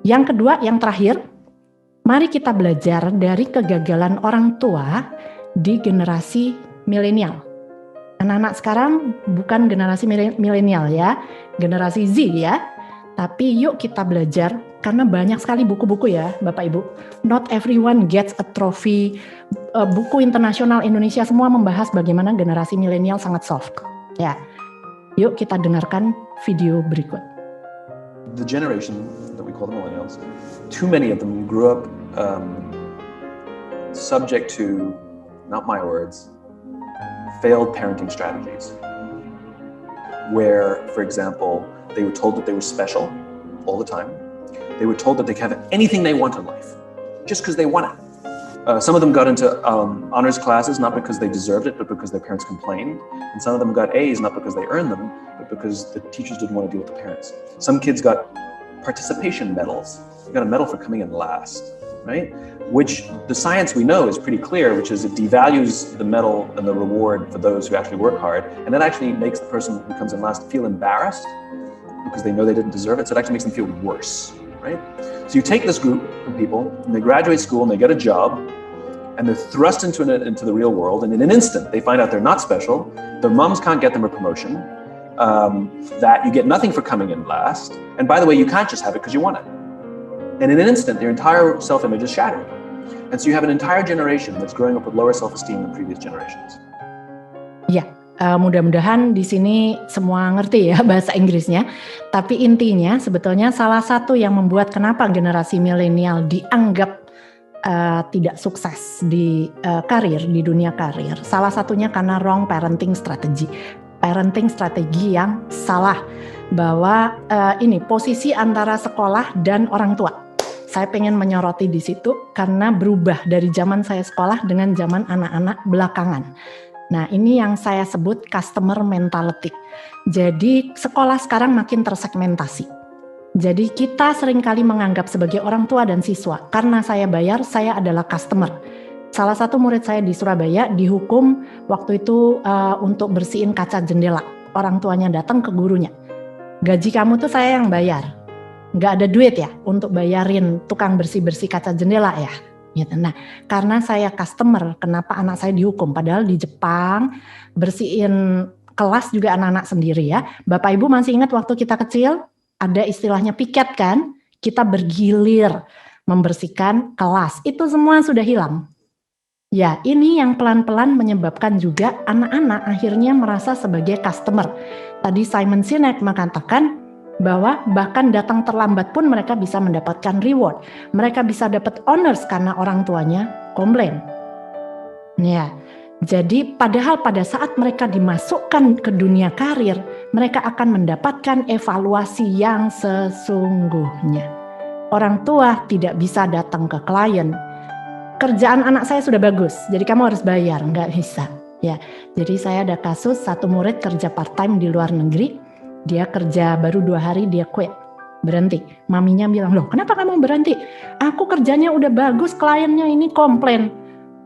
Yang kedua, yang terakhir, mari kita belajar dari kegagalan orang tua di generasi milenial. Anak-anak sekarang bukan generasi milenial ya, generasi Z ya. Tapi yuk kita belajar karena banyak sekali buku-buku ya Bapak Ibu. Not everyone gets a trophy. Buku internasional Indonesia semua membahas bagaimana generasi milenial sangat soft. Ya, yuk kita dengarkan video berikut. The generation that we call the millennials, too many of them grew up subject to, not my words, failed parenting strategies, where, for example, they were told that they were special all the time. They were told that they could have anything they want in life, just because they want it. Some of them got into honors classes, not because they deserved it, but because their parents complained. And some of them got A's, not because they earned them, but because the teachers didn't want to deal with the parents. Some kids got participation medals. They got a medal for coming in last, right? Which the science we know is pretty clear, which is it devalues the medal and the reward for those who actually work hard. And that actually makes the person who comes in last feel embarrassed because they know they didn't deserve it. So it actually makes them feel worse, right? So you take this group of people and they graduate school and they get a job and they're thrust into the real world. And in an instant, they find out they're not special. Their moms can't get them a promotion. That you get nothing for coming in last. And by the way, you can't just have it because you want it. And in an instant, their entire self-image is shattered. And so you have an entire generation that's growing up with lower self-esteem than previous generations. Ya, mudah-mudahan di sini semua ngerti ya bahasa Inggrisnya. Tapi intinya sebetulnya salah satu yang membuat kenapa generasi milenial dianggap tidak sukses di karir, di dunia karir. Salah satunya karena wrong parenting strategy. Parenting strategi yang salah. Bahwa ini posisi antara sekolah dan orang tua. Saya pengen menyoroti di situ karena berubah dari zaman saya sekolah dengan zaman anak-anak belakangan. Nah ini yang saya sebut customer mentality. Jadi sekolah sekarang makin tersegmentasi. Jadi kita seringkali menganggap sebagai orang tua dan siswa. Karena saya bayar, saya adalah customer. Salah satu murid saya di Surabaya dihukum waktu itu untuk bersihin kaca jendela. Orang tuanya datang ke gurunya. Gaji kamu tuh saya yang bayar. Nggak ada duit ya untuk bayarin tukang bersih-bersih kaca jendela ya. Gitu. Nah, karena saya customer, kenapa anak saya dihukum? Padahal di Jepang bersihin kelas juga anak-anak sendiri ya. Bapak Ibu masih ingat waktu kita kecil ada istilahnya piket kan? Kita bergilir membersihkan kelas. Itu semua sudah hilang. Ya, ini yang pelan-pelan menyebabkan juga anak-anak akhirnya merasa sebagai customer. Tadi Simon Sinek mengatakan bahwa bahkan datang terlambat pun mereka bisa mendapatkan reward. Mereka bisa dapat honors karena orang tuanya komplain. Ya, jadi padahal pada saat mereka dimasukkan ke dunia karir, mereka akan mendapatkan evaluasi yang sesungguhnya. Orang tua tidak bisa datang ke klien. Kerjaan anak saya sudah bagus, jadi kamu harus bayar, nggak bisa. Ya, jadi saya ada kasus satu murid kerja part time di luar negeri, dia kerja baru 2 hari dia quit, berhenti. Maminya bilang, loh kenapa kamu berhenti? Aku kerjanya udah bagus, kliennya ini komplain.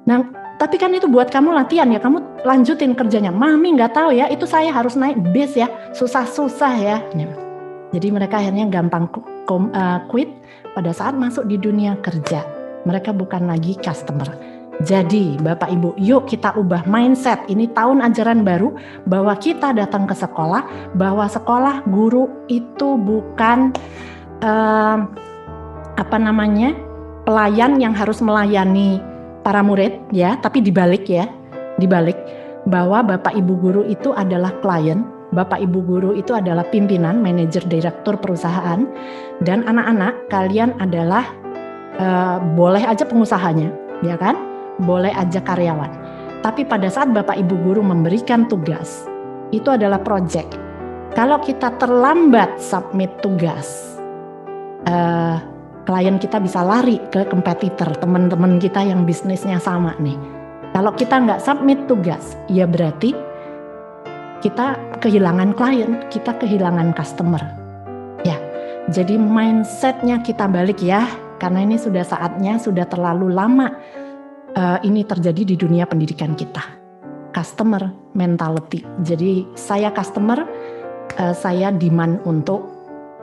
Nah, tapi kan itu buat kamu latihan ya, kamu lanjutin kerjanya. Mami nggak tahu ya, itu saya harus naik bis ya, susah-susah ya. Jadi mereka akhirnya gampang quit pada saat masuk di dunia kerja. Mereka bukan lagi customer. Jadi Bapak Ibu, yuk kita ubah mindset. Ini tahun ajaran baru bahwa kita datang ke sekolah, bahwa sekolah guru itu bukan pelayan yang harus melayani para murid ya, tapi dibalik bahwa Bapak Ibu guru itu adalah klien, Bapak Ibu guru itu adalah pimpinan, manajer, direktur perusahaan, dan anak-anak kalian adalah boleh aja pengusahanya, ya kan? Boleh aja karyawan. Tapi pada saat Bapak Ibu guru memberikan tugas, itu adalah project. Kalau kita terlambat submit tugas, klien kita bisa lari ke kompetitor, teman-teman kita yang bisnisnya sama nih. Kalau kita nggak submit tugas, ya berarti kita kehilangan klien, kita kehilangan customer. Ya, jadi mindsetnya kita balik ya. Karena ini sudah saatnya, sudah terlalu lama ini terjadi di dunia pendidikan kita. Customer mentality. Jadi saya customer, saya demand untuk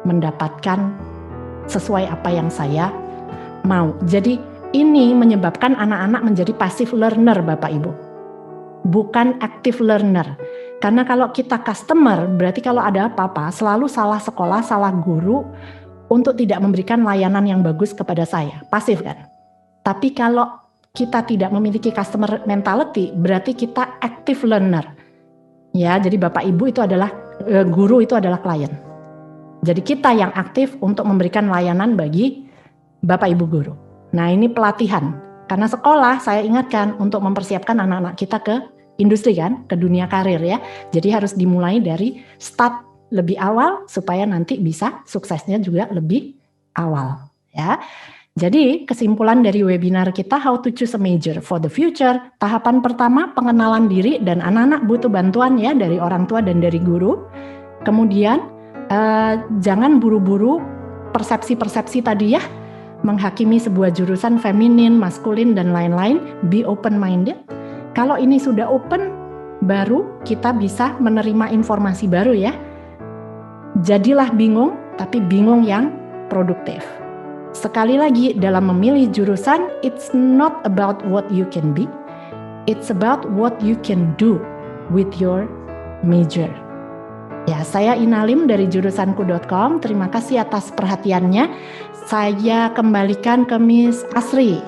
mendapatkan sesuai apa yang saya mau. Jadi ini menyebabkan anak-anak menjadi passive learner Bapak Ibu. Bukan active learner. Karena kalau kita customer, berarti kalau ada apa-apa selalu salah sekolah, salah guru, untuk tidak memberikan layanan yang bagus kepada saya, pasif kan. Tapi kalau kita tidak memiliki customer mentality, berarti kita active learner. Ya, jadi Bapak Ibu itu adalah guru, itu adalah klien. Jadi kita yang aktif untuk memberikan layanan bagi Bapak Ibu guru. Nah, ini pelatihan. Karena sekolah saya ingatkan untuk mempersiapkan anak-anak kita ke industri kan, ke dunia karir ya. Jadi harus dimulai dari start lebih awal supaya nanti bisa suksesnya juga lebih awal ya. Jadi kesimpulan dari webinar kita How to Choose a Major for the Future, tahapan pertama pengenalan diri dan anak-anak butuh bantuan ya dari orang tua dan dari guru. Kemudian jangan buru-buru persepsi-persepsi tadi ya, menghakimi sebuah jurusan feminin, maskulin dan lain-lain. Be open minded. Kalau ini sudah open, baru kita bisa menerima informasi baru ya. Jadilah bingung, tapi bingung yang produktif. Sekali lagi, dalam memilih jurusan, it's not about what you can be, it's about what you can do with your major. Ya, saya Inalim dari jurusanku.com. Terima kasih atas perhatiannya. Saya kembalikan ke Miss Asri.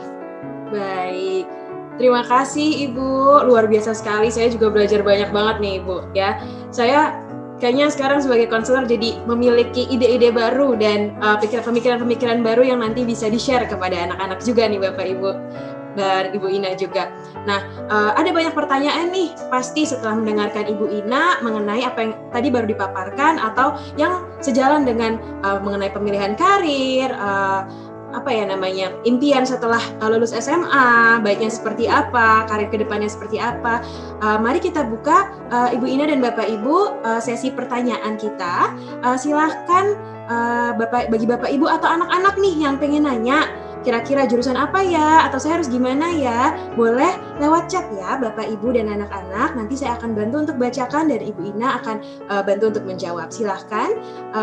Baik. Terima kasih Ibu, luar biasa sekali. Saya juga belajar banyak banget nih Ibu ya. Saya kayaknya sekarang sebagai konselor jadi memiliki ide-ide baru dan pemikiran-pemikiran baru yang nanti bisa di-share kepada anak-anak juga nih Bapak Ibu dan Ibu Ina juga. Nah, ada banyak pertanyaan nih pasti setelah mendengarkan Ibu Ina mengenai apa yang tadi baru dipaparkan atau yang sejalan dengan mengenai pemilihan karir, impian setelah lulus SMA, baiknya seperti apa, karir kedepannya seperti apa. Mari kita buka Ibu Ina dan Bapak Ibu sesi pertanyaan kita. Silahkan bagi Bapak Ibu atau anak-anak nih yang pengen nanya, kira-kira jurusan apa ya, atau saya harus gimana ya, boleh lewat chat ya Bapak Ibu dan anak-anak. Nanti saya akan bantu untuk bacakan dan Ibu Ina akan bantu untuk menjawab. Silahkan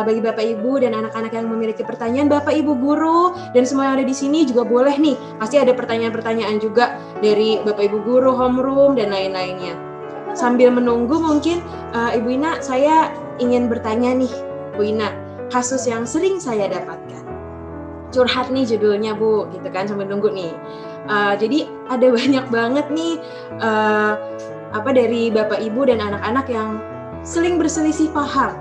bagi Bapak Ibu dan anak-anak yang memiliki pertanyaan, Bapak Ibu guru dan semua yang ada di sini juga boleh nih. Pasti ada pertanyaan-pertanyaan juga dari Bapak Ibu guru, homeroom dan lain-lainnya. sambil menunggu mungkin Ibu Ina, saya ingin bertanya nih, Bu Ina, kasus yang sering saya dapatkan. Curhat nih judulnya Bu, gitu kan, sambil nunggu nih. Jadi ada banyak banget nih dari Bapak Ibu dan anak-anak yang sering berselisih paham.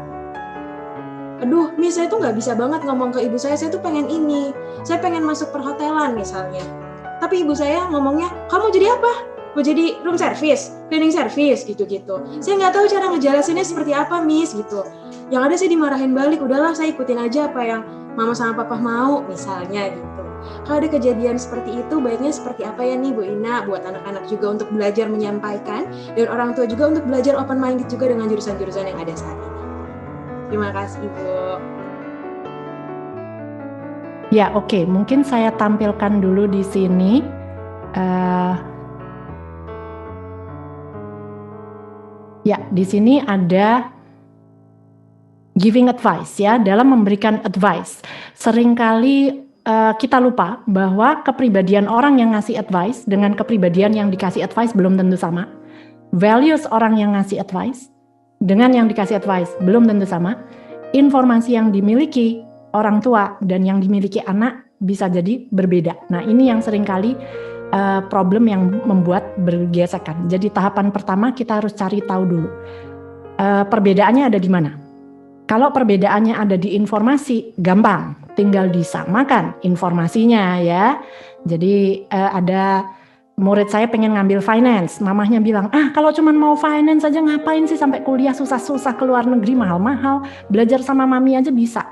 Aduh, Miss, saya tuh nggak bisa banget ngomong ke ibu saya tuh pengen ini, saya pengen masuk perhotelan misalnya. Tapi ibu saya ngomongnya, kamu jadi apa? Mau jadi room service, cleaning service, gitu-gitu. Saya nggak tahu cara ngejelasinnya seperti apa, Miss, gitu. Yang ada saya dimarahin balik, udahlah saya ikutin aja apa yang mama sama papa mau, misalnya gitu. Kalau ada kejadian seperti itu, baiknya seperti apa ya nih Bu Ina, buat anak-anak juga untuk belajar menyampaikan, dan orang tua juga untuk belajar open-minded juga dengan jurusan-jurusan yang ada saat ini. Terima kasih, Ibu. Ya, oke. Mungkin saya tampilkan dulu di sini. Ya, di sini ada giving advice ya, dalam memberikan advice. Seringkali kita lupa bahwa kepribadian orang yang ngasih advice dengan kepribadian yang dikasih advice belum tentu sama. Values orang yang ngasih advice dengan yang dikasih advice belum tentu sama. Informasi yang dimiliki orang tua dan yang dimiliki anak bisa jadi berbeda. Nah, ini yang seringkali problem yang membuat bergesekan. Jadi tahapan pertama kita harus cari tahu dulu perbedaannya ada di mana. Kalau perbedaannya ada di informasi, gampang, tinggal disamakan informasinya ya. Jadi ada murid saya pengen ngambil finance, mamahnya bilang, kalau cuma mau finance aja ngapain sih sampai kuliah susah-susah ke luar negeri mahal-mahal, belajar sama mami aja bisa.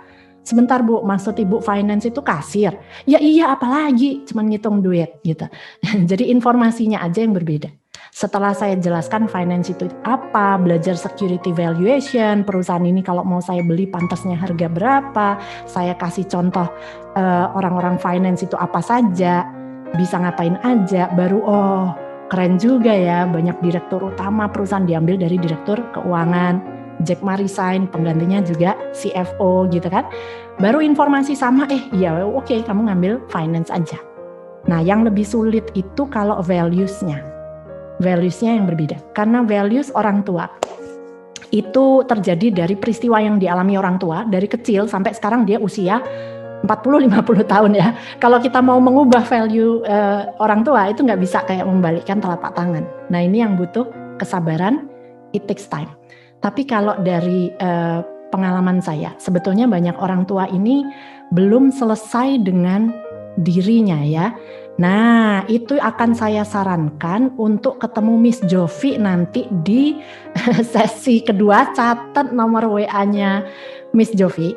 Sebentar Bu, maksud Ibu finance itu kasir? Ya iya, apalagi cuma ngitung duit gitu. Jadi informasinya aja yang berbeda. Setelah saya jelaskan finance itu apa, belajar security valuation, perusahaan ini kalau mau saya beli pantasnya harga berapa, saya kasih contoh orang-orang finance itu apa saja, bisa ngapain aja, baru keren juga ya, banyak direktur utama perusahaan diambil dari direktur keuangan, Jack Ma resign, penggantinya juga CFO gitu kan. Baru informasi sama, iya oke, kamu ngambil finance aja. Nah yang lebih sulit itu kalau values-nya yang berbeda. Karena values orang tua itu terjadi dari peristiwa yang dialami orang tua, dari kecil sampai sekarang dia usia 40-50 tahun ya. Kalau kita mau mengubah value orang tua itu nggak bisa kayak membalikkan telapak tangan. Nah ini yang butuh kesabaran, it takes time. Tapi kalau dari pengalaman saya, sebetulnya banyak orang tua ini belum selesai dengan dirinya ya. Nah itu akan saya sarankan untuk ketemu Miss Jovi nanti di sesi kedua. Catat nomor WA-nya Miss Jovi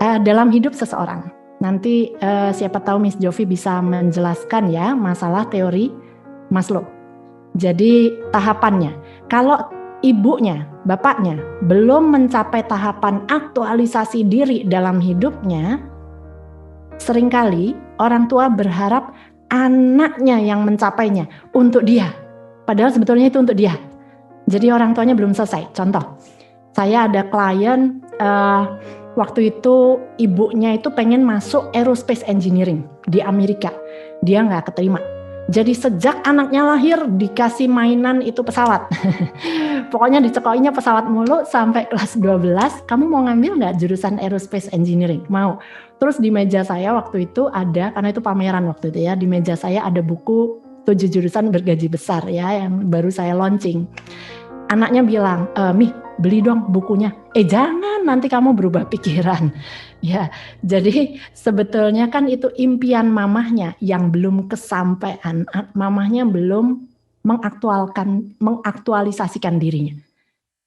dalam hidup seseorang. Nanti siapa tahu Miss Jovi bisa menjelaskan ya masalah teori Maslow. Jadi tahapannya, kalau ibunya, bapaknya belum mencapai tahapan aktualisasi diri dalam hidupnya, seringkali orang tua berharap anaknya yang mencapainya untuk dia. Padahal sebetulnya itu untuk dia. Jadi orang tuanya belum selesai. Contoh, saya ada klien waktu itu ibunya itu pengen masuk aerospace engineering di Amerika. Dia nggak keterima. Jadi sejak anaknya lahir dikasih mainan itu pesawat. Pokoknya dicekokinya pesawat mulu sampai kelas 12. Kamu mau ngambil nggak jurusan aerospace engineering? Mau. Terus di meja saya waktu itu ada, karena itu pameran waktu itu ya, di meja saya ada buku 7 jurusan bergaji besar ya yang baru saya launching. Anaknya bilang, Mi beli dong bukunya. Jangan, nanti kamu berubah pikiran. Ya, jadi sebetulnya kan itu impian mamahnya yang belum kesampaian. Mamahnya belum mengaktualisasikan dirinya.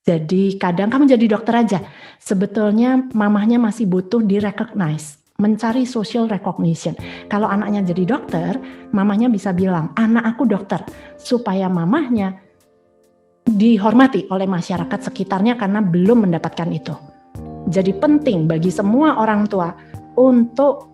Jadi kadang kamu jadi dokter aja. Sebetulnya mamahnya masih butuh di-recognize, mencari social recognition. Kalau anaknya jadi dokter, mamahnya bisa bilang, anak aku dokter. Supaya mamahnya dihormati oleh masyarakat sekitarnya karena belum mendapatkan itu. Jadi penting bagi semua orang tua untuk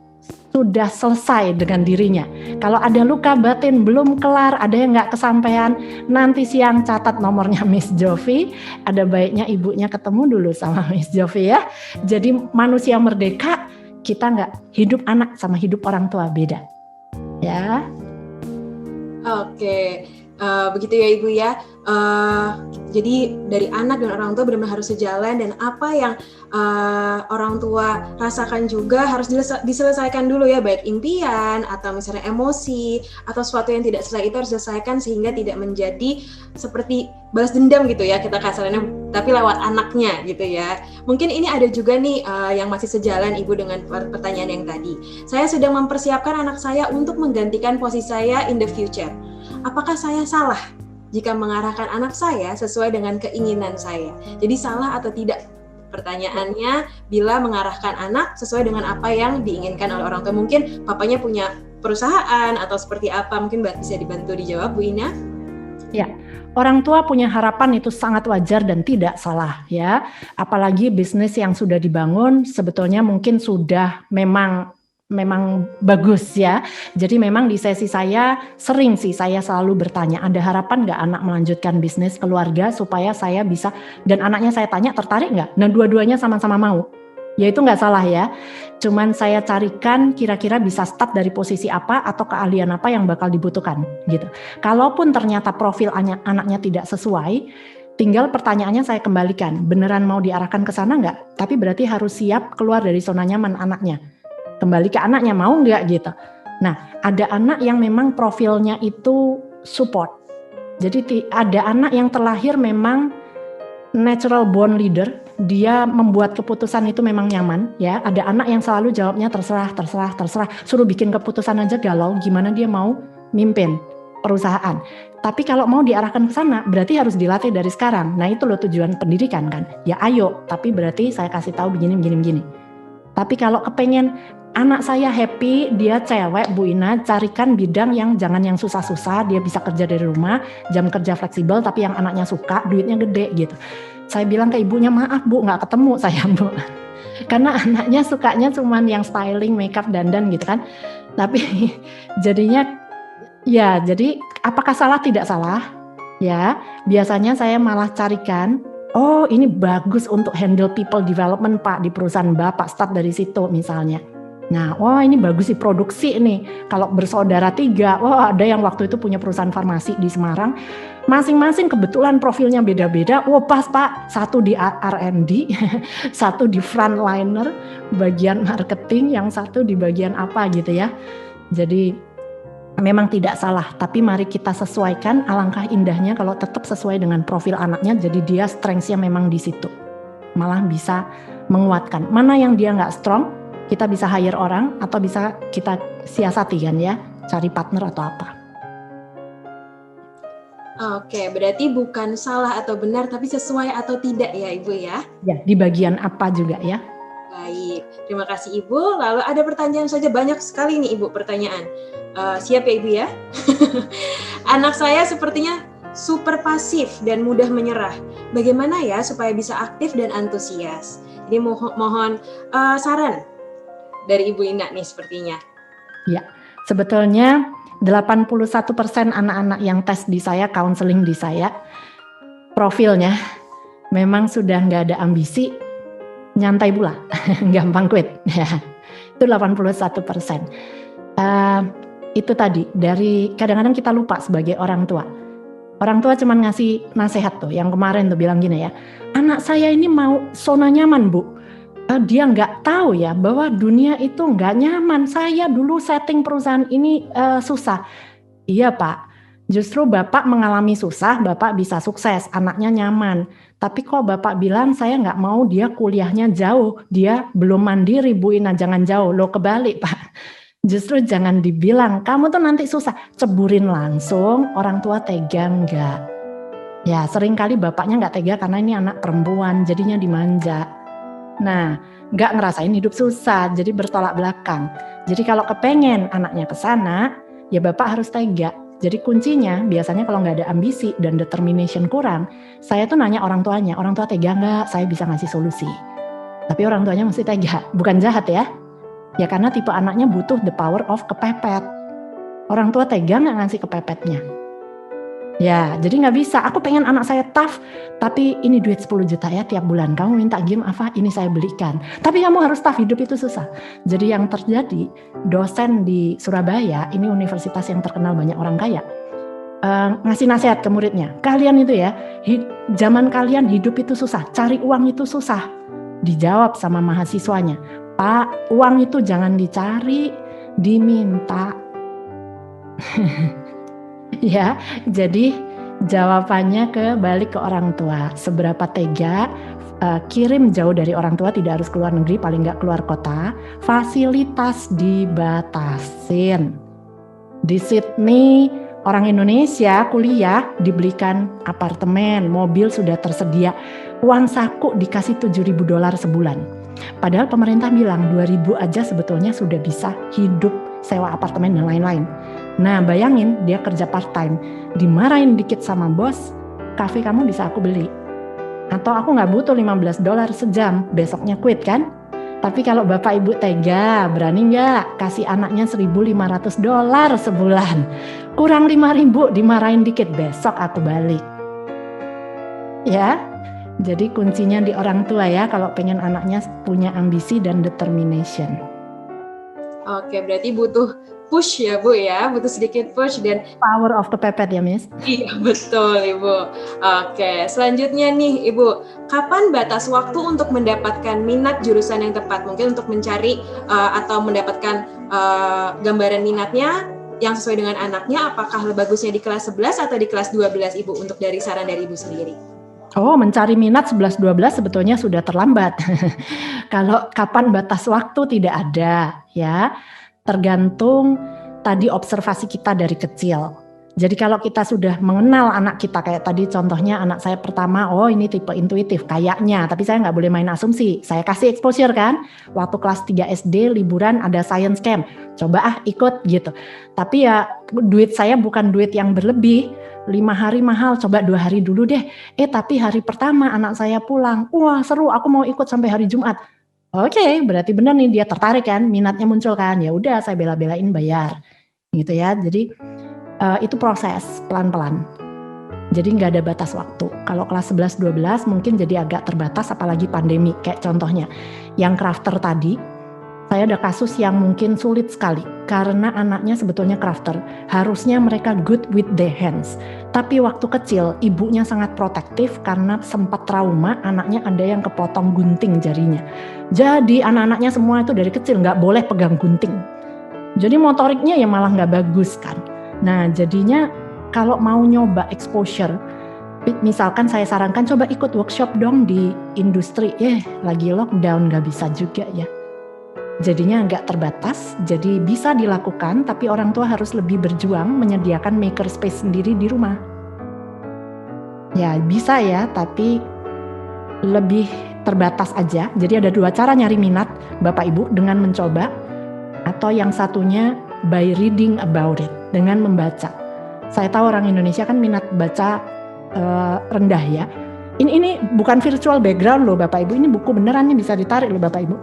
sudah selesai dengan dirinya. Kalau ada luka batin belum kelar, ada yang nggak kesampaian, nanti siang catat nomornya Miss Jovi. Ada baiknya ibunya ketemu dulu sama Miss Jovi ya. Jadi manusia merdeka, kita nggak hidup anak sama hidup orang tua beda. Ya. Oke. Begitu ya Ibu ya. Jadi dari anak dan orang tua benar-benar harus sejalan, dan apa yang orang tua rasakan juga harus diselesaikan dulu ya, baik impian atau misalnya emosi atau sesuatu yang tidak selesai itu harus diselesaikan sehingga tidak menjadi seperti balas dendam gitu ya kita kasarnya, tapi lewat anaknya gitu ya. Mungkin ini ada juga nih yang masih sejalan Ibu dengan pertanyaan yang tadi. Saya sedang mempersiapkan anak saya untuk menggantikan posisi saya in the future. Apakah saya salah jika mengarahkan anak saya sesuai dengan keinginan saya? Jadi salah atau tidak? Pertanyaannya, bila mengarahkan anak sesuai dengan apa yang diinginkan oleh orang tua. Mungkin papanya punya perusahaan atau seperti apa? Mungkin bisa dibantu dijawab, Bu Ina? Ya, orang tua punya harapan itu sangat wajar dan tidak salah ya. Apalagi bisnis yang sudah dibangun sebetulnya mungkin sudah memang bagus ya. Jadi memang di sesi saya sering sih saya selalu bertanya, ada harapan nggak anak melanjutkan bisnis keluarga supaya saya bisa, dan anaknya saya tanya tertarik nggak? Nah dua-duanya sama-sama mau. Ya itu nggak salah ya. Cuman saya carikan kira-kira bisa start dari posisi apa atau keahlian apa yang bakal dibutuhkan gitu. Kalaupun ternyata profil anaknya tidak sesuai, tinggal pertanyaannya saya kembalikan, beneran mau diarahkan ke sana nggak? Tapi berarti harus siap keluar dari zona nyaman anaknya. Kembali ke anaknya, mau nggak gitu. Nah, ada anak yang memang profilnya itu support. Jadi ada anak yang terlahir memang natural born leader, dia membuat keputusan itu memang nyaman ya. Ada anak yang selalu jawabnya terserah, suruh bikin keputusan aja galau, gimana dia mau mimpin perusahaan. Tapi kalau mau diarahkan ke sana, berarti harus dilatih dari sekarang. Nah, itu loh tujuan pendidikan kan. Ya ayo, tapi berarti saya kasih tahu begini. Tapi kalau kepengen anak saya happy, dia cewek Bu Ina, carikan bidang yang jangan yang susah-susah, dia bisa kerja dari rumah, jam kerja fleksibel, tapi yang anaknya suka, duitnya gede gitu. Saya bilang ke ibunya, maaf Bu, gak ketemu saya Bu. Karena anaknya sukanya cuman yang styling, makeup, dandan gitu kan. Tapi jadinya, ya jadi apakah salah? Tidak salah. Ya, biasanya saya malah carikan, oh ini bagus untuk handle people development Pak di perusahaan Bapak, start dari situ misalnya. Nah, wah ini bagus sih produksi nih. Kalau bersaudara 3, wah ada yang waktu itu punya perusahaan farmasi di Semarang. Masing-masing kebetulan profilnya beda-beda. Wah pas Pak, satu di R&D, satu di frontliner, bagian marketing, yang satu di bagian apa gitu ya. Jadi memang tidak salah, tapi mari kita sesuaikan. Alangkah indahnya kalau tetap sesuai dengan profil anaknya, jadi dia strength-nya memang di situ. Malah bisa menguatkan. Mana yang dia nggak strong, kita bisa hire orang atau bisa kita siasati kan ya, cari partner atau apa. Oke, berarti bukan salah atau benar, tapi sesuai atau tidak ya Ibu ya? Ya, di bagian apa juga ya. Baik, terima kasih Ibu. Lalu ada pertanyaan saja, banyak sekali nih Ibu pertanyaan. Siap ya Ibu ya? Anak saya sepertinya super pasif dan mudah menyerah. Bagaimana ya supaya bisa aktif dan antusias? Jadi mohon saran dari Ibu Ina nih sepertinya. Ya, sebetulnya 81% anak-anak yang tes di saya, counseling di saya, profilnya memang sudah nggak ada ambisi, nyantai pula, gampang quit. Itu 81%. Itu tadi, dari kadang-kadang kita lupa sebagai orang tua. Orang tua cuma ngasih nasihat tuh, yang kemarin tuh bilang gini ya, anak saya ini mau zona nyaman Bu. Dia nggak tahu ya bahwa dunia itu nggak nyaman. Saya dulu setting perusahaan ini susah. Iya Pak, justru Bapak mengalami susah, Bapak bisa sukses, anaknya nyaman. Tapi kok Bapak bilang saya nggak mau dia kuliahnya jauh, dia belum mandiri Bu Ina, jangan jauh. Loh kebalik Pak, justru jangan dibilang kamu tuh nanti susah, ceburin langsung. Orang tua tega nggak? Ya seringkali bapaknya nggak tega karena ini anak perempuan, jadinya dimanja. Nah, nggak ngerasain hidup susah, jadi bertolak belakang. Jadi kalau kepengen anaknya ke sana, ya Bapak harus tega. Jadi kuncinya biasanya kalau nggak ada ambisi dan determination kurang, saya tuh nanya orang tua tega nggak? Saya bisa ngasih solusi. Tapi orang tuanya mesti tega, bukan jahat ya. Ya karena tipe anaknya butuh the power of kepepet. Orang tua tega nggak ngasih kepepetnya? Ya, jadi nggak bisa. Aku pengen anak saya tough, tapi ini duit 10 juta ya tiap bulan. Kamu minta game apa? Ini saya belikan. Tapi kamu harus tough, hidup itu susah. Jadi yang terjadi, dosen di Surabaya, ini universitas yang terkenal banyak orang kaya. ngasih nasihat ke muridnya. Kalian itu ya, zaman kalian hidup itu susah, cari uang itu susah. Dijawab sama mahasiswanya, Pak, uang itu jangan dicari, diminta. Ya, jadi jawabannya balik ke orang tua. Seberapa tega, kirim jauh dari orang tua, tidak harus keluar negeri, paling nggak keluar kota. Fasilitas dibatasin. Di Sydney, orang Indonesia kuliah dibelikan apartemen, mobil sudah tersedia. Uang saku dikasih $7.000 sebulan. Padahal pemerintah bilang 2.000 aja sebetulnya sudah bisa hidup, sewa apartemen dan lain-lain. Nah bayangin dia kerja part time, dimarahin dikit sama bos, kafe kamu bisa aku beli. Atau aku gak butuh $15 sejam, besoknya quit kan? Tapi kalau bapak ibu tega, berani gak kasih anaknya $1.500 sebulan? Kurang 5.000, dimarahin dikit, besok aku balik. Ya, jadi kuncinya di orang tua ya, kalau pengen anaknya punya ambisi dan determination. Oke, berarti butuh push ya Bu ya, butuh sedikit push dan Power of kepepet ya Miss. iya betul Ibu. Oke, selanjutnya nih Ibu, kapan batas waktu untuk mendapatkan minat jurusan yang tepat? Mungkin untuk mencari atau mendapatkan gambaran minatnya yang sesuai dengan anaknya, apakah bagusnya di kelas 11 atau di kelas 12 Ibu, untuk dari saran dari Ibu sendiri? Oh, mencari minat 11-12 sebetulnya sudah terlambat. Kalau kapan batas waktu tidak ada ya, tergantung tadi observasi kita dari kecil. Jadi kalau kita sudah mengenal anak kita, kayak tadi contohnya anak saya pertama, oh ini tipe intuitif kayaknya, tapi saya nggak boleh main asumsi. Saya kasih exposure kan, waktu kelas 3 SD liburan ada science camp, coba ikut gitu. Tapi ya duit saya bukan duit yang berlebih, 5 hari mahal, coba 2 hari dulu deh. Tapi hari pertama anak saya pulang, wah seru, aku mau ikut sampai hari Jumat. Oke, berarti benar nih dia tertarik kan, minatnya muncul kan. Ya udah saya bela-belain bayar, gitu ya. Jadi itu proses pelan-pelan. Jadi nggak ada batas waktu. Kalau kelas 11-12 mungkin jadi agak terbatas, apalagi pandemi. Kayak contohnya yang crafter tadi, saya ada kasus yang mungkin sulit sekali karena anaknya sebetulnya crafter. Harusnya mereka good with their hands. Tapi waktu kecil ibunya sangat protektif karena sempat trauma, anaknya ada yang kepotong gunting jarinya. Jadi anak-anaknya semua itu dari kecil nggak boleh pegang gunting. Jadi motoriknya ya malah nggak bagus kan. Nah jadinya kalau mau nyoba exposure, misalkan saya sarankan coba ikut workshop dong di industri. Lagi lockdown nggak bisa juga ya. Jadinya agak terbatas, jadi bisa dilakukan, tapi orang tua harus lebih berjuang menyediakan maker space sendiri di rumah. Ya bisa ya, tapi lebih terbatas aja. Jadi ada 2 cara nyari minat Bapak Ibu, dengan mencoba, atau yang satunya by reading about it, dengan membaca. Saya tahu orang Indonesia kan minat baca rendah ya. Ini bukan virtual background loh Bapak Ibu, ini buku beneran nih, bisa ditarik loh Bapak Ibu.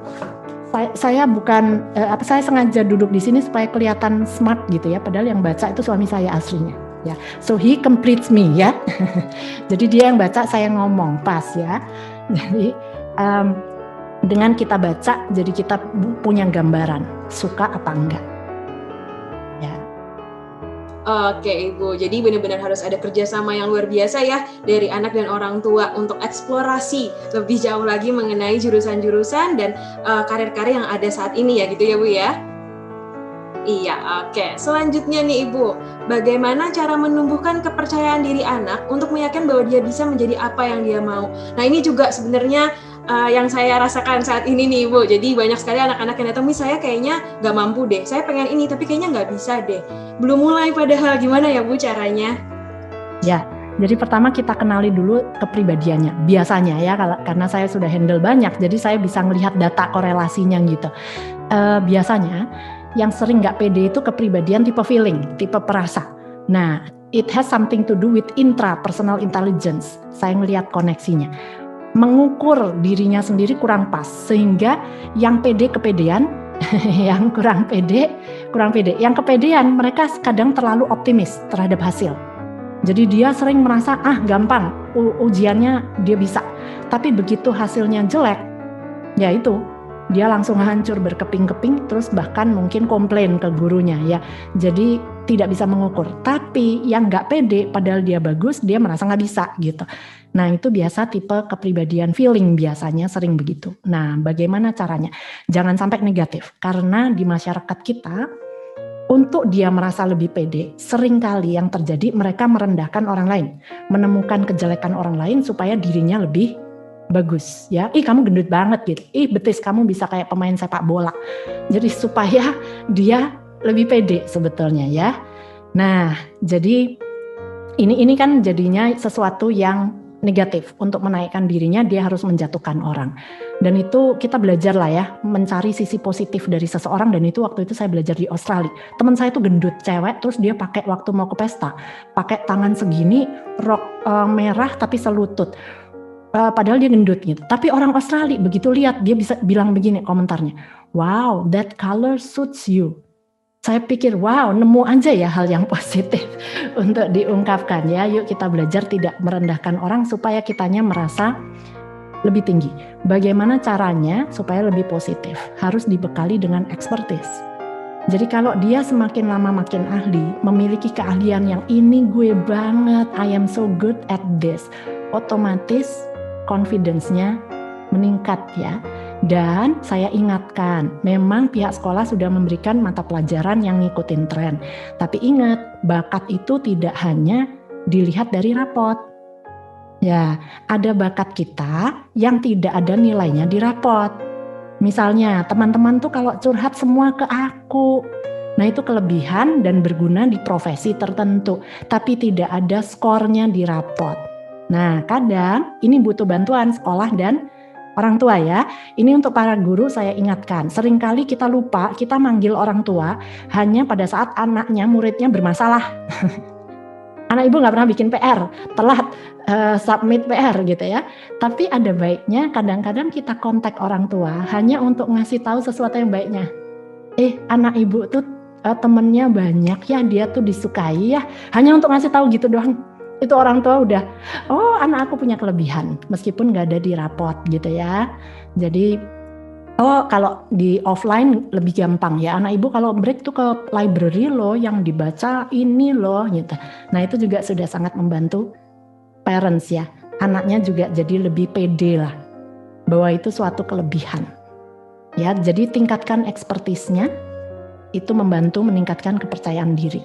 Saya bukan saya sengaja duduk di sini supaya kelihatan smart gitu ya, padahal yang baca itu suami saya aslinya ya. So he completes me ya. Jadi dia yang baca, saya ngomong pas ya. Jadi dengan kita baca jadi kita punya gambaran suka apa enggak. Oke Ibu, jadi benar-benar harus ada kerjasama yang luar biasa ya dari anak dan orang tua untuk eksplorasi lebih jauh lagi mengenai jurusan-jurusan dan karir-karir yang ada saat ini ya gitu ya Bu ya? Iya, oke. Selanjutnya nih Ibu, bagaimana cara menumbuhkan kepercayaan diri anak untuk meyakinkan bahwa dia bisa menjadi apa yang dia mau? Nah ini juga sebenarnya yang saya rasakan saat ini nih Ibu. Jadi banyak sekali anak-anak yang datang, saya kayaknya nggak mampu deh, saya pengen ini tapi kayaknya nggak bisa deh. Belum mulai padahal, gimana ya Bu caranya? Ya, jadi pertama kita kenali dulu kepribadiannya. Biasanya ya, karena saya sudah handle banyak, jadi saya bisa melihat data korelasinya gitu. Biasanya yang sering nggak pede itu kepribadian tipe feeling, tipe perasa. Nah, it has something to do with intrapersonal intelligence. Saya ngelihat koneksinya. Mengukur dirinya sendiri kurang pas, sehingga yang pede kepedean, yang kurang pede. Yang kepedean mereka kadang terlalu optimis terhadap hasil. Jadi dia sering merasa gampang, ujiannya dia bisa. Tapi begitu hasilnya jelek, ya itu dia langsung hancur berkeping-keping, terus bahkan mungkin komplain ke gurunya ya. Jadi tidak bisa mengukur. Tapi yang nggak pede, padahal dia bagus, dia merasa nggak bisa gitu. Nah itu biasa tipe kepribadian feeling, biasanya sering begitu. Nah bagaimana caranya? Jangan sampai negatif, karena di masyarakat kita, untuk dia merasa lebih pede, seringkali yang terjadi mereka merendahkan orang lain, menemukan kejelekan orang lain supaya dirinya lebih bagus ya. Ih kamu gendut banget gitu. Ih betis kamu bisa kayak pemain sepak bola. Jadi supaya dia lebih pede sebetulnya ya. Nah, jadi ini kan jadinya sesuatu yang negatif. Untuk menaikkan dirinya dia harus menjatuhkan orang. Dan itu kita belajar lah ya, mencari sisi positif dari seseorang. Dan itu waktu itu saya belajar di Australia. Teman saya itu gendut cewek, terus dia pakai waktu mau ke pesta, pakai tangan segini, rok merah tapi selutut. Padahal dia gendut gitu. Tapi orang Australia begitu lihat, dia bisa bilang begini komentarnya, wow, that color suits you. Saya pikir, wow, nemu aja ya hal yang positif untuk diungkapkan ya. Yuk kita belajar tidak merendahkan orang supaya kitanya merasa lebih tinggi. Bagaimana caranya supaya lebih positif? Harus dibekali dengan expertise. Jadi kalau dia semakin lama makin ahli, memiliki keahlian yang ini gue banget, I am so good at this, otomatis confidence-nya meningkat ya. Dan saya ingatkan, memang pihak sekolah sudah memberikan mata pelajaran yang ngikutin tren. Tapi ingat, bakat itu tidak hanya dilihat dari rapot. Ya, ada bakat kita yang tidak ada nilainya di rapot. Misalnya, teman-teman tuh kalau curhat semua ke aku. Nah itu kelebihan dan berguna di profesi tertentu. Tapi tidak ada skornya di rapot. Nah kadang ini butuh bantuan sekolah dan orang tua ya. Ini untuk para guru saya ingatkan. Seringkali kita lupa, kita manggil orang tua hanya pada saat anaknya, muridnya bermasalah. Anak ibu gak pernah bikin PR, telat submit PR gitu ya. Tapi ada baiknya kadang-kadang kita kontak orang tua hanya untuk ngasih tahu sesuatu yang baiknya. Anak ibu tuh temennya banyak ya, dia tuh disukai ya. Hanya untuk ngasih tahu gitu doang. Itu orang tua udah, oh anak aku punya kelebihan, meskipun gak ada di rapot gitu ya. Jadi, oh kalau di offline lebih gampang ya, anak ibu kalau break tuh ke library loh, yang dibaca ini loh gitu. Nah itu juga sudah sangat membantu parents ya, anaknya juga jadi lebih pede lah, bahwa itu suatu kelebihan. Ya, jadi tingkatkan ekspertisnya, itu membantu meningkatkan kepercayaan diri.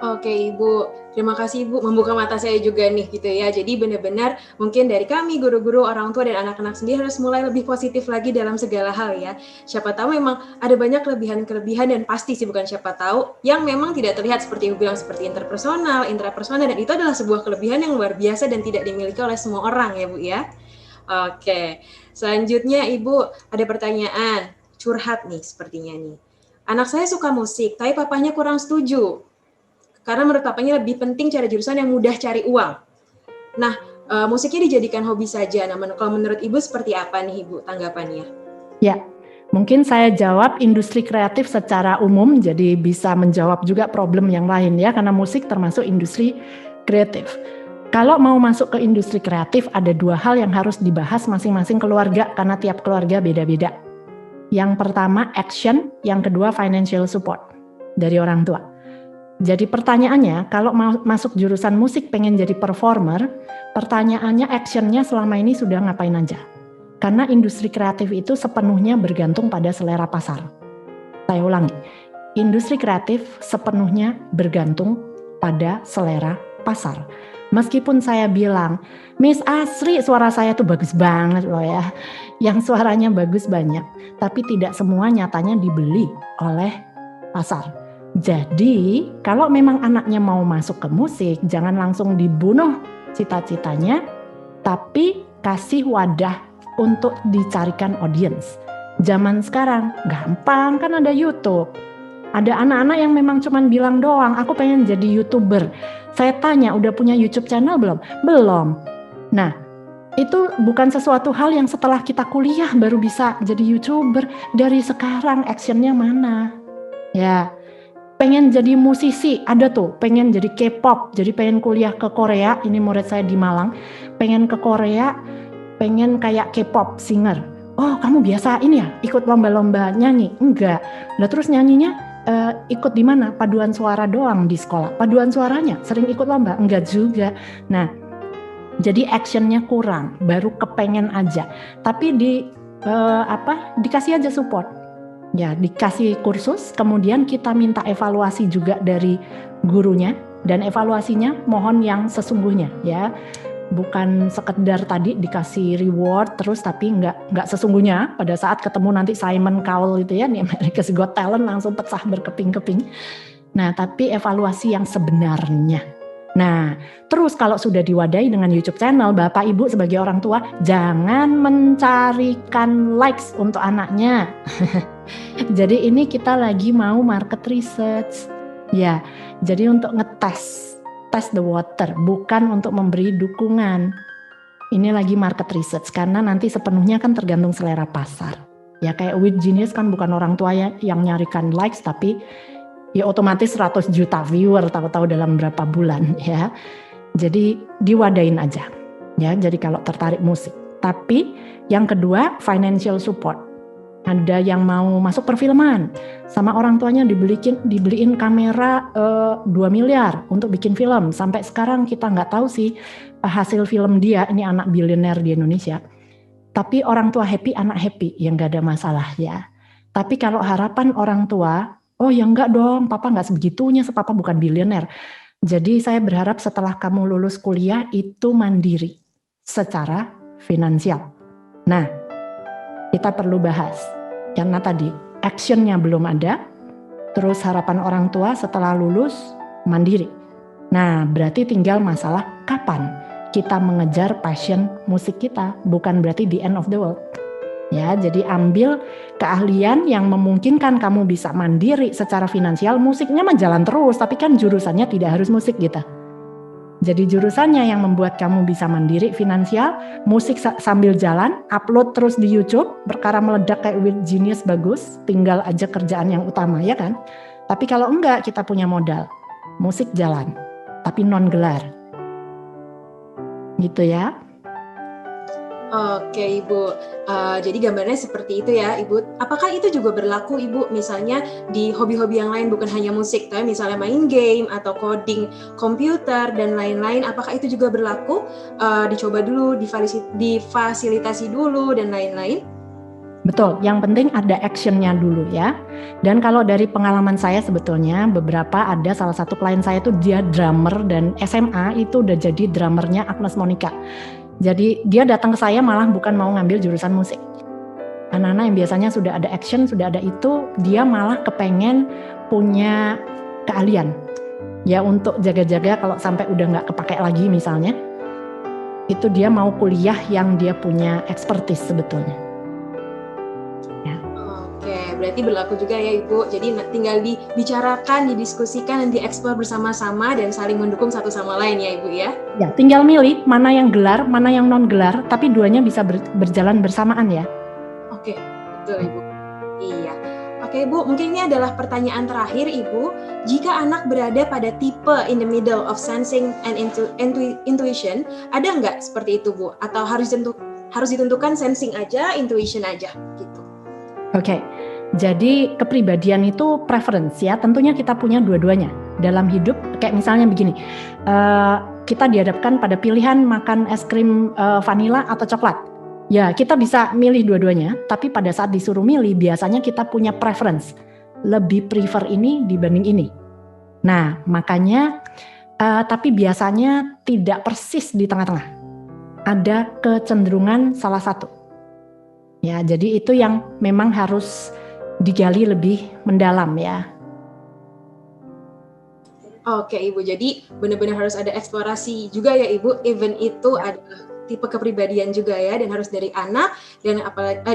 Oke Ibu, terima kasih Ibu membuka mata saya juga nih gitu ya. Jadi benar-benar mungkin dari kami guru-guru, orang tua dan anak-anak sendiri harus mulai lebih positif lagi dalam segala hal ya. Siapa tahu memang ada banyak kelebihan-kelebihan dan pasti sih bukan siapa tahu yang memang tidak terlihat seperti Ibu bilang, seperti interpersonal, intrapersonal, dan itu adalah sebuah kelebihan yang luar biasa dan tidak dimiliki oleh semua orang ya Bu ya. Oke, selanjutnya Ibu ada pertanyaan curhat nih sepertinya nih. Anak saya suka musik tapi papanya kurang setuju. Karena menurut papanya lebih penting cari jurusan yang mudah cari uang. Nah, musiknya dijadikan hobi saja. Nah, kalau menurut Ibu seperti apa nih Ibu tanggapannya? Ya, mungkin saya jawab industri kreatif secara umum, jadi bisa menjawab juga problem yang lain ya, karena musik termasuk industri kreatif. Kalau mau masuk ke industri kreatif, ada dua hal yang harus dibahas masing-masing keluarga, karena tiap keluarga beda-beda. Yang pertama action, yang kedua financial support dari orang tua. Jadi pertanyaannya, kalau mau masuk jurusan musik pengen jadi performer, pertanyaannya actionnya selama ini sudah ngapain aja? Karena industri kreatif itu sepenuhnya bergantung pada selera pasar. Saya ulangi, industri kreatif sepenuhnya bergantung pada selera pasar. Meskipun saya bilang, Miss Asri suara saya tuh bagus banget loh ya, yang suaranya bagus banyak, tapi tidak semua nyatanya dibeli oleh pasar. Jadi, kalau memang anaknya mau masuk ke musik, jangan langsung dibunuh cita-citanya, tapi kasih wadah untuk dicarikan audience. Zaman sekarang gampang kan, ada YouTube. Ada anak-anak yang memang cuman bilang doang, aku pengen jadi YouTuber. Saya tanya, udah punya YouTube channel belum? Belum. Nah, itu bukan sesuatu hal yang setelah kita kuliah baru bisa jadi YouTuber. Dari sekarang actionnya mana? Ya. Pengen jadi musisi, ada tuh, pengen jadi K-pop, jadi pengen kuliah ke Korea, ini murid saya di Malang, pengen ke Korea, pengen kayak K-pop singer. Oh kamu biasa ini ya, ikut lomba-lomba nyanyi? Enggak. Lah terus nyanyinya ikut di mana? Paduan suara doang di sekolah. Paduan suaranya sering ikut lomba? Enggak juga. Nah, jadi actionnya kurang, baru kepengen aja. Tapi dikasih aja support. Ya, dikasih kursus, kemudian kita minta evaluasi juga dari gurunya, dan evaluasinya mohon yang sesungguhnya ya. Bukan sekedar tadi dikasih reward terus tapi nggak sesungguhnya pada saat ketemu nanti Simon Cowell itu ya nih America's Got Talent langsung pecah berkeping-keping. Nah, tapi evaluasi yang sebenarnya. Nah, terus kalau sudah diwadahi dengan YouTube channel, Bapak Ibu sebagai orang tua jangan mencarikan likes untuk anaknya. Jadi ini kita lagi mau market research. Ya, jadi untuk test the water, bukan untuk memberi dukungan. Ini lagi market research, karena nanti sepenuhnya kan tergantung selera pasar. Ya kayak With Genius kan bukan orang tua yang nyarikan likes, tapi ya otomatis 100 juta viewer tahu-tahu dalam berapa bulan ya. Jadi diwadain aja. Ya, jadi kalau tertarik musik. Tapi yang kedua, financial support. Ada yang mau masuk perfilman, sama orang tuanya dibeliin kamera 2 miliar untuk bikin film. Sampai sekarang kita nggak tahu sih hasil film dia, ini anak bilioner di Indonesia. Tapi orang tua happy, anak happy, ya nggak ada masalah ya. Tapi kalau harapan orang tua, oh ya enggak dong, papa nggak sebegitunya, papa bukan bilioner. Jadi saya berharap setelah kamu lulus kuliah itu mandiri secara finansial. Nah, kita perlu bahas, karena tadi actionnya belum ada, terus harapan orang tua setelah lulus mandiri. Nah, berarti tinggal masalah kapan kita mengejar passion musik kita, bukan berarti the end of the world. Ya, jadi ambil keahlian yang memungkinkan kamu bisa mandiri secara finansial, musiknya mah jalan terus, tapi kan jurusannya tidak harus musik gitu. Jadi jurusannya yang membuat kamu bisa mandiri finansial, musik sambil jalan, upload terus di YouTube, perkara meledak kayak With Genius bagus, tinggal aja kerjaan yang utama ya kan. Tapi kalau enggak, kita punya modal, musik jalan, tapi non gelar. Gitu ya. Oke Ibu, jadi gambarnya seperti itu ya Ibu. Apakah itu juga berlaku Ibu misalnya di hobi-hobi yang lain, bukan hanya musik, tapi misalnya main game atau coding komputer dan lain-lain, apakah itu juga berlaku? Dicoba dulu, difasilitasi dulu dan lain-lain? Betul, yang penting ada actionnya dulu ya. Dan kalau dari pengalaman saya sebetulnya beberapa ada salah satu klien saya itu dia drummer dan SMA itu udah jadi drummernya Agnes Monica. Jadi dia datang ke saya malah bukan mau ngambil jurusan musik. Anak-anak yang biasanya sudah ada action, sudah ada itu, dia malah kepengen punya keahlian. Ya untuk jaga-jaga kalau sampai udah nggak kepakai lagi misalnya, itu dia mau kuliah yang dia punya expertise sebetulnya. Berarti berlaku juga ya Ibu, jadi tinggal dibicarakan, didiskusikan, dan dieksplor bersama-sama dan saling mendukung satu sama lain ya Ibu ya? Ya, tinggal milih mana yang gelar, mana yang non gelar, tapi duanya bisa berjalan bersamaan ya. Oke, betul Ibu. Iya. Oke Ibu, mungkin ini adalah pertanyaan terakhir Ibu. Jika anak berada pada tipe in the middle of sensing and intuition, ada nggak seperti itu Bu? Atau harus ditentukan sensing aja, intuition aja gitu? Oke. Jadi kepribadian itu preference ya, tentunya kita punya dua-duanya dalam hidup. Kayak misalnya begini, kita dihadapkan pada pilihan makan es krim vanila atau coklat. Ya kita bisa milih dua-duanya, tapi pada saat disuruh milih biasanya kita punya preference, lebih prefer ini dibanding ini. Nah makanya, tapi biasanya tidak persis di tengah-tengah, ada kecenderungan salah satu. Ya jadi itu yang memang harus digali lebih mendalam ya. Oke Ibu, jadi benar-benar harus ada eksplorasi juga ya Ibu, even itu ada tipe kepribadian juga ya, dan harus dari anak dan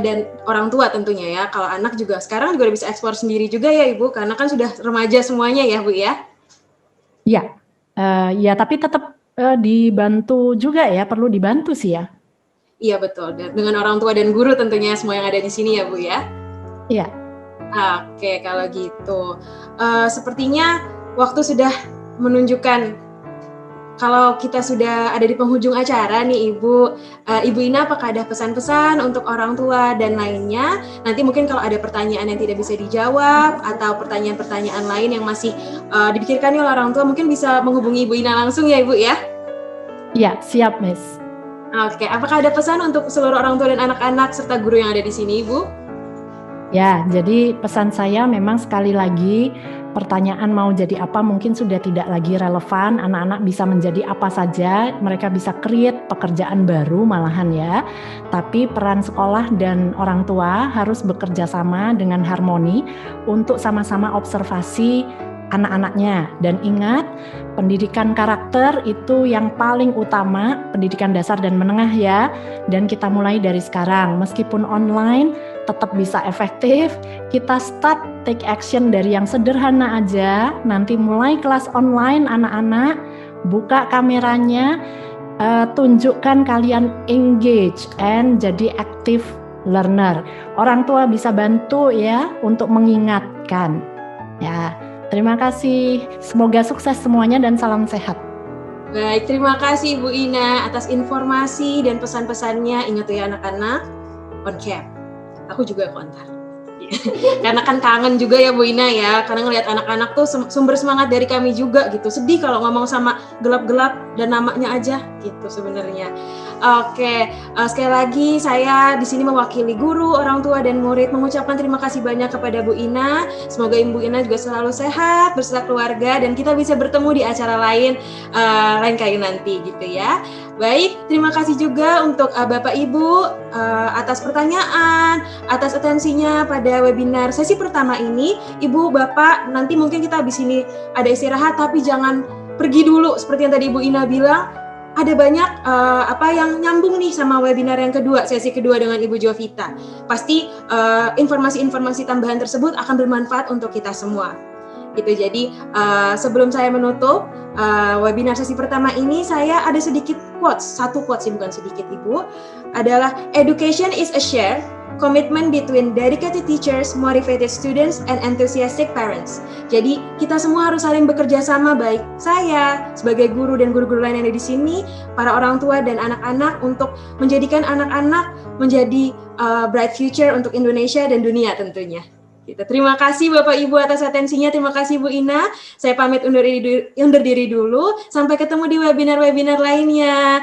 dan orang tua tentunya ya. Kalau anak juga sekarang juga bisa eksplor sendiri juga ya Ibu, karena kan sudah remaja semuanya ya Bu ya. Iya, ya tapi tetap dibantu juga ya, perlu dibantu sih ya. Iya betul, dengan orang tua dan guru tentunya semua yang ada di sini ya Bu ya. Iya. Oke, kalau gitu. Sepertinya waktu sudah menunjukkan kalau kita sudah ada di penghujung acara nih Ibu, Ibu Ina apakah ada pesan-pesan untuk orang tua dan lainnya? Nanti mungkin kalau ada pertanyaan yang tidak bisa dijawab atau pertanyaan-pertanyaan lain yang masih dipikirkan oleh orang tua, mungkin bisa menghubungi Ibu Ina langsung ya Ibu ya? Ya, siap Miss. Oke, apakah ada pesan untuk seluruh orang tua dan anak-anak serta guru yang ada di sini Ibu? Ya, jadi pesan saya memang sekali lagi pertanyaan mau jadi apa mungkin sudah tidak lagi relevan. Anak-anak bisa menjadi apa saja, mereka bisa create pekerjaan baru malahan ya. Tapi peran sekolah dan orang tua harus bekerja sama dengan harmoni untuk sama-sama observasi anak-anaknya. Dan ingat, pendidikan karakter itu yang paling utama, pendidikan dasar dan menengah ya. Dan kita mulai dari sekarang, meskipun online tetap bisa efektif. Kita start take action dari yang sederhana aja. Nanti mulai kelas online anak-anak, buka kameranya, tunjukkan kalian engage and jadi active learner. Orang tua bisa bantu ya untuk mengingatkan. Ya, terima kasih. Semoga sukses semuanya dan salam sehat. Baik, terima kasih Ibu Ina atas informasi dan pesan-pesannya. Ingat ya anak-anak, on cam. Aku juga kontak. Karena kan kangen juga ya Bu Ina ya, karena ngelihat anak-anak tuh sumber semangat dari kami juga gitu. Sedih kalau ngomong sama gelap-gelap dan namanya aja gitu sebenarnya. Oke, sekali lagi saya di sini mewakili guru, orang tua dan murid mengucapkan terima kasih banyak kepada Bu Ina. Semoga Ibu Ina juga selalu sehat beserta keluarga dan kita bisa bertemu di acara lain kali nanti gitu ya. Baik, terima kasih juga untuk Bapak Ibu atas pertanyaan, atas atensinya pada webinar sesi pertama ini. Ibu, Bapak, nanti mungkin kita habis ini ada istirahat, tapi jangan pergi dulu seperti yang tadi Ibu Ina bilang. Ada banyak yang nyambung nih sama webinar yang kedua, sesi kedua dengan Ibu Jovita. Pasti informasi-informasi tambahan tersebut akan bermanfaat untuk kita semua. Gitu. Jadi sebelum saya menutup webinar sesi pertama ini, saya ada sedikit quotes, satu quotes sih bukan sedikit Ibu, adalah education is a share commitment between dedicated teachers, motivated students, and enthusiastic parents. Jadi kita semua harus saling bekerja sama, baik saya sebagai guru dan guru-guru lain yang ada di sini, para orang tua dan anak-anak untuk menjadikan anak-anak menjadi bright future untuk Indonesia dan dunia tentunya. Gitu. Terima kasih Bapak Ibu atas atensinya, terima kasih Bu Ina. Saya pamit undur diri dulu, sampai ketemu di webinar-webinar lainnya.